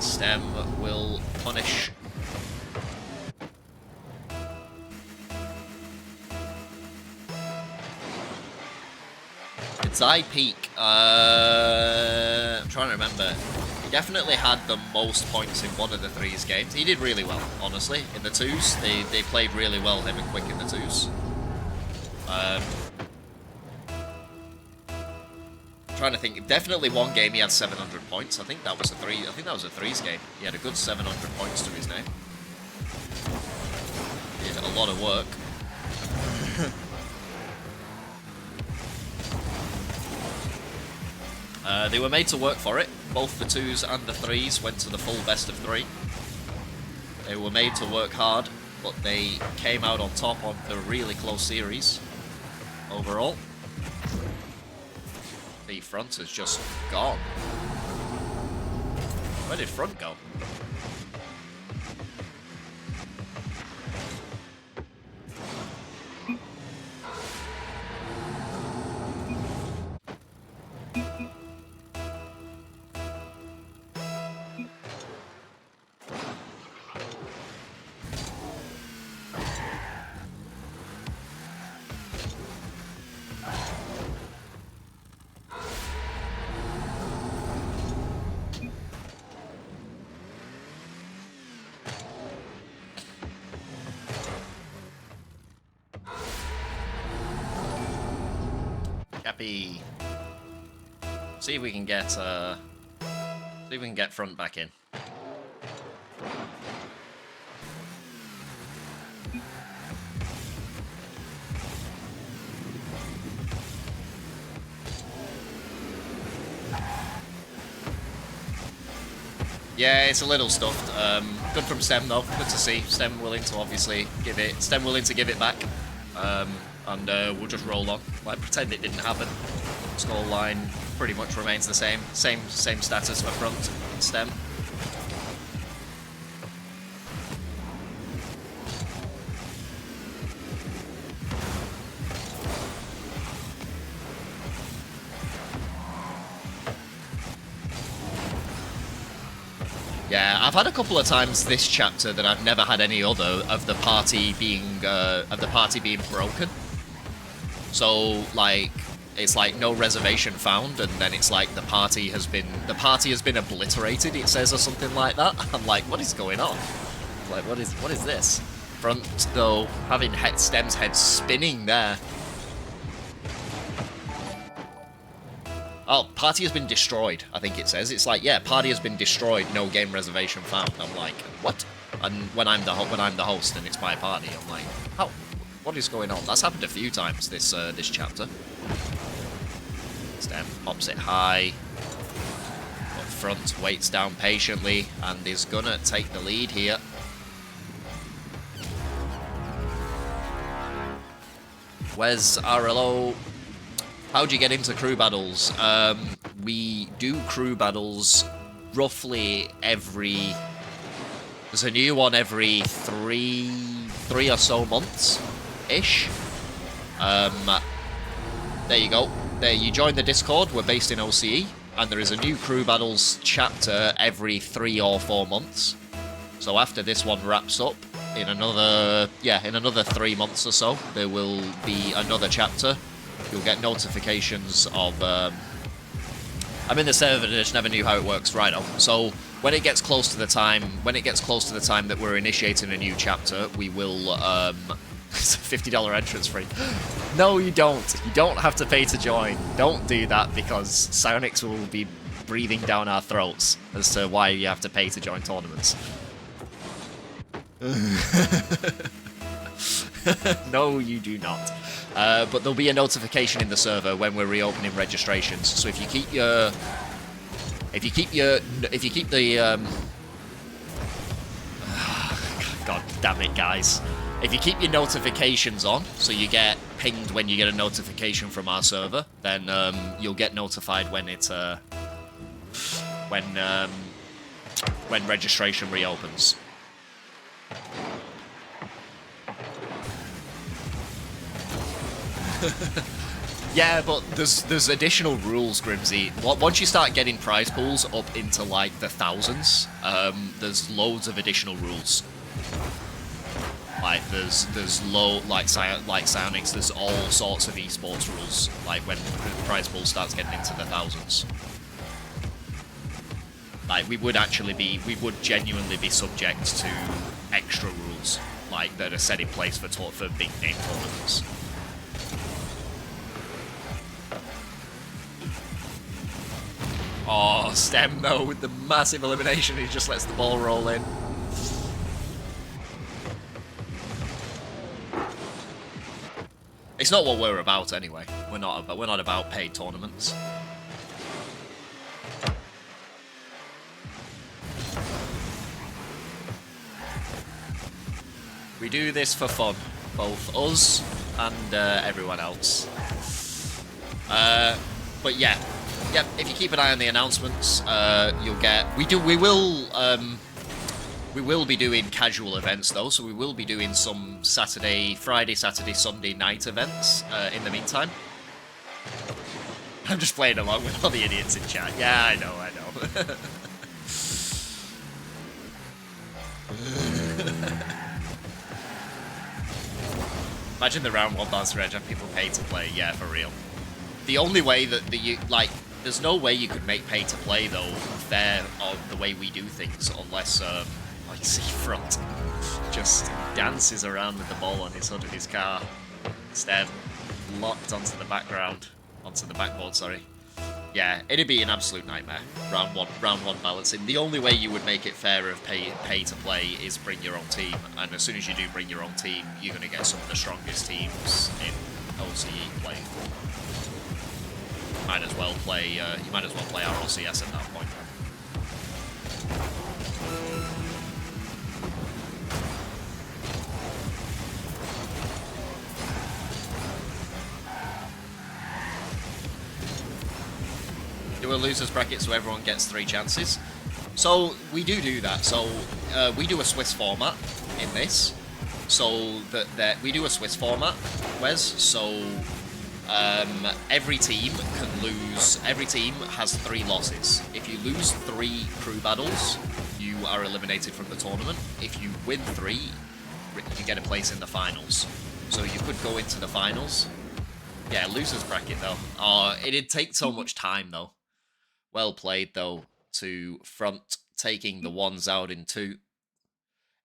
Stem will punish. Did Zy peak? I'm trying to remember. He definitely had the most points in one of the 3s games. He did really well, honestly. In the 2s, they played really well, him and Quick in the 2s. Trying to think, definitely one game he had 700 points. I think that was a 3s game. He had a good 700 points to his name. He did a lot of work. They were made to work for it. Both the 2s and the 3s went to the full best of 3. They were made to work hard, but they came out on top on the really close series overall. The Front has just gone. Where did Front go? Cappy. See if we can get Front back in. Yeah, it's a little stuffed. Good from Stem though. Good to see. Stem willing to obviously give it. Stem willing to give it back. And we'll just roll on. Like pretend it didn't happen. Skull line pretty much remains the same. Same status for front and Stem. Yeah, I've had a couple of times this chapter that I've never had any other of the party being broken. So like it's like no reservation found, and then it's like the party has been obliterated. It says or something like that. I'm like, what is going on? Like what is this? Front though having Stem's head spinning there. Oh, party has been destroyed, I think it says. It's like, yeah, party has been destroyed, no game reservation found. I'm like, what? And when I'm the host and it's my party, I'm like, how? What is going on? That's happened a few times this chapter. Stem pops it high. Up front, waits down patiently, and is gonna take the lead here. Where's RLO? How'd you get into crew battles? We do crew battles roughly every... There's a new one every three or so months-ish. There you go. There, you join the Discord. We're based in OCE. And there is a new crew battles chapter every 3 or 4 months. So after this one wraps up, in another 3 months or so, there will be another chapter. You'll get notifications of... I'm in the server, I just never knew how it works. Right on. So when it gets close to the time, that we're initiating a new chapter, we will... it's a $50 entrance fee. No, you don't. You don't have to pay to join. Don't do that, because Psionics will be breathing down our throats as to why you have to pay to join tournaments. No, you do not. But there'll be a notification in the server when we're reopening registrations. So if you keep the God damn it, guys. If you keep your notifications on, so you get pinged when you get a notification from our server, then you'll get notified when it when registration reopens. Yeah, but there's additional rules, Grimsy. Once you start getting prize pools up into like the thousands, there's loads of additional rules. Like there's Psionics, there's all sorts of esports rules. Like when the prize pool starts getting into the thousands, like we would genuinely be subject to extra rules like that are set in place for big name tournaments. Oh, Stem though, with the massive elimination, he just lets the ball roll in. It's not what we're about anyway. We're not about paid tournaments. We do this for fun, both us and everyone else. But yeah. Yep, if you keep an eye on the announcements, you'll get... We will be doing casual events, though, so we will be doing some Friday, Saturday, Sunday night events in the meantime. I'm just playing along with all the idiots in chat. Yeah, I know. Imagine the round 1 bouncer edge and people pay to play. Yeah, for real. The only way that there's no way you could make pay to play though fair on the way we do things unless I see Front just dances around with the ball on his hood of his car. Stem locked onto the backboard, sorry. Yeah, it'd be an absolute nightmare. Round one balancing. The only way you would make it fair of pay to play is bring your own team, and as soon as you do bring your own team, you're gonna get some of the strongest teams in OCE playing. You might as well play RLCS at that point. Do a losers bracket so everyone gets 3 chances. So we do that. So we do a Swiss format in this. So that we do a Swiss format, Wes. So every team can lose. Every team has 3 losses. If you lose 3 crew battles, you are eliminated from the tournament. If you win 3, you get a place in the finals. So you could go into the finals. Yeah, losers bracket though. Oh, it'd take so much time though. Well played though to front taking the ones out in 2.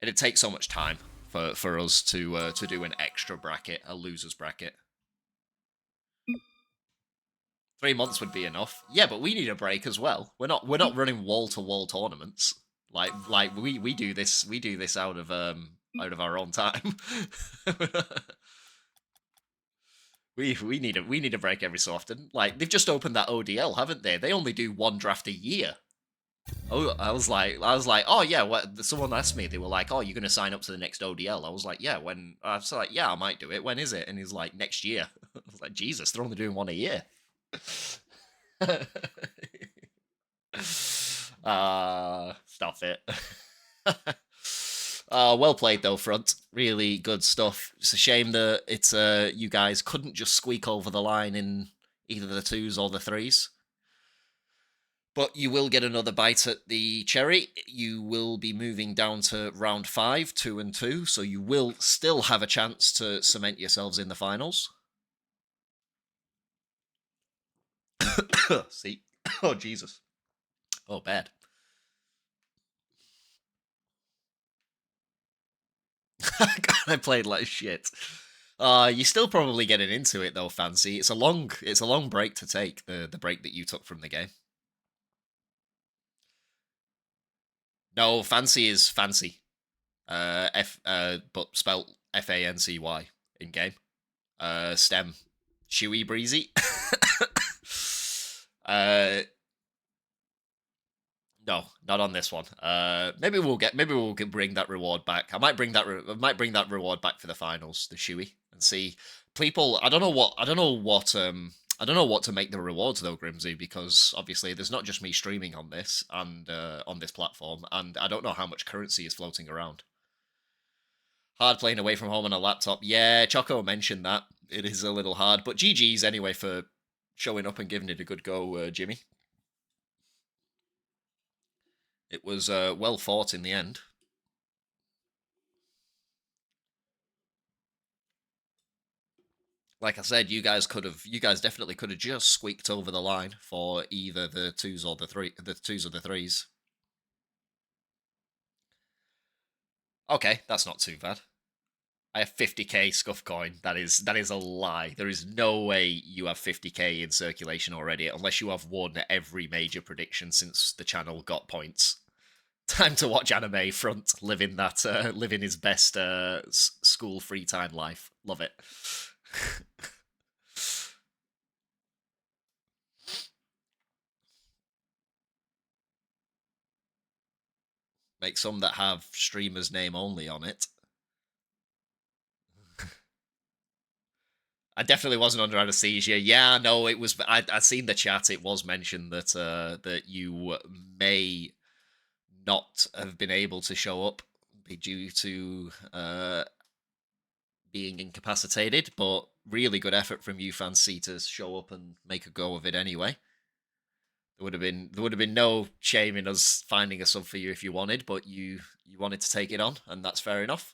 It'd take so much time for us to do an extra bracket, a losers bracket. 3 months would be enough. Yeah, but we need a break as well. We're not running wall to wall tournaments. Like we do this out of our own time. we need a break every so often. Like they've just opened that ODL, haven't they? They only do 1 draft a year. Oh, I was like, oh yeah. What? Someone asked me. They were like, oh, you're gonna sign up to the next ODL. I was like, yeah. When? I was like, yeah, I might do it. When is it? And he's like, next year. I was like, Jesus, they're only doing 1 a year. Stop it. Well played though, front. Really good stuff. It's a shame that it's you guys couldn't just squeak over the line in either the 2s or the 3s. But you will get another bite at the cherry. You will be moving down to round 5, 2 and 2, so you will still have a chance to cement yourselves in the finals. See? Oh, Jesus. Oh, bad. I played like shit. You're still probably getting into it though, Fancy. It's a long break to take, the break that you took from the game. No, Fancy is fancy. But spelt Fancy in game. Stem. Chewy breezy. No, not on this one. Maybe we'll bring that reward back. I might bring that reward back for the finals, the Shuey, and see people. I don't know what to make the rewards though, Grimsy, because obviously there's not just me streaming on this and on this platform, and I don't know how much currency is floating around. Hard playing away from home on a laptop. Yeah, Choco mentioned that. It is a little hard, but GG's anyway for showing up and giving it a good go, Jimmy. It was well fought in the end. Like I said, you guys definitely could have just squeaked over the line for either the 2s or the 3s. Okay, that's not too bad. I have 50k scuff coin. That is a lie. There is no way you have 50k in circulation already, unless you have won every major prediction since the channel got points. Time to watch anime. Front living his best school free time life. Love it. Make some that have streamer's name only on it. I definitely wasn't under anesthesia. Yeah, no, it was. I seen the chat. It was mentioned that that you may not have been able to show up due to being incapacitated, but really good effort from you, Fancy, to show up and make a go of it anyway. There would have been no shame in us finding a sub for you if you wanted, but you wanted to take it on, and that's fair enough.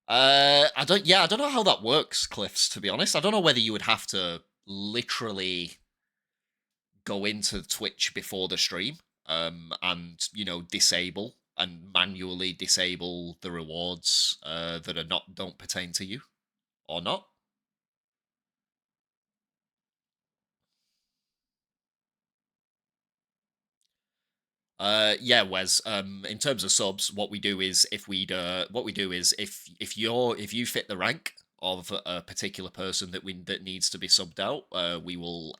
I don't know how that works, Cliffs, to be honest. I don't know whether you would have to literally go into Twitch before the stream, and disable and manually disable the rewards that don't pertain to you, or not. Yeah, Wes. In terms of subs, what we do is if you fit the rank of a particular person that needs to be subbed out, we will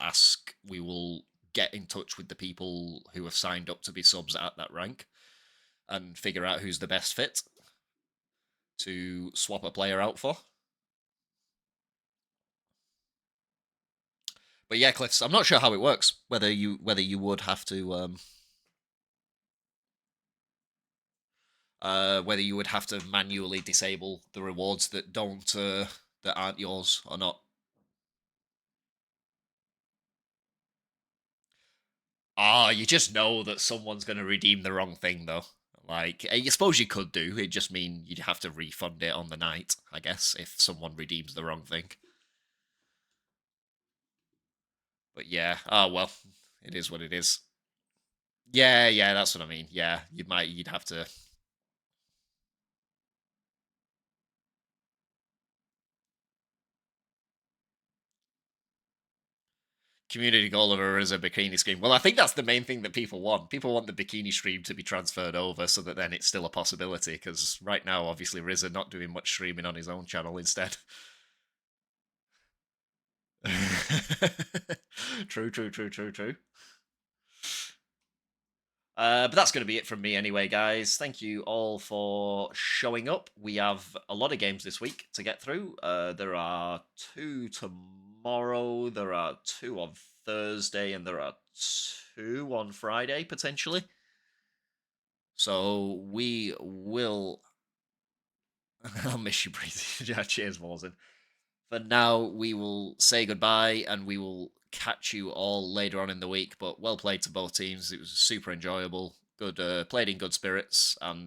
get in touch with the people who have signed up to be subs at that rank, and figure out who's the best fit to swap a player out for. But yeah, Cliffs, I'm not sure how it works. Whether you would have to whether you would have to manually disable the rewards that don't that aren't yours or not. Ah, you just know that someone's going to redeem the wrong thing, though. Like, I suppose you could do. It just mean you'd have to refund it on the night, I guess, if someone redeems the wrong thing. But yeah, well, it is what it is. Yeah, yeah, that's what I mean. Yeah, you'd have to. Community goal of a RZA bikini stream. Well, I think that's the main thing that people want. People want the bikini stream to be transferred over so that then it's still a possibility. Because right now, obviously, RZA not doing much streaming on his own channel instead. True, true, true, true, true. But that's going to be it from me anyway, guys. Thank you all for showing up. We have a lot of games this week to get through. There are 2 tomorrow, there are 2 on Thursday, and there are 2 on Friday, potentially. So we will. I'll miss you, Breezy. Yeah, cheers, Morzen. For now, we will say goodbye and we will catch you all later on in the week. But well played to both teams. It was super enjoyable. Good, played in good spirits, and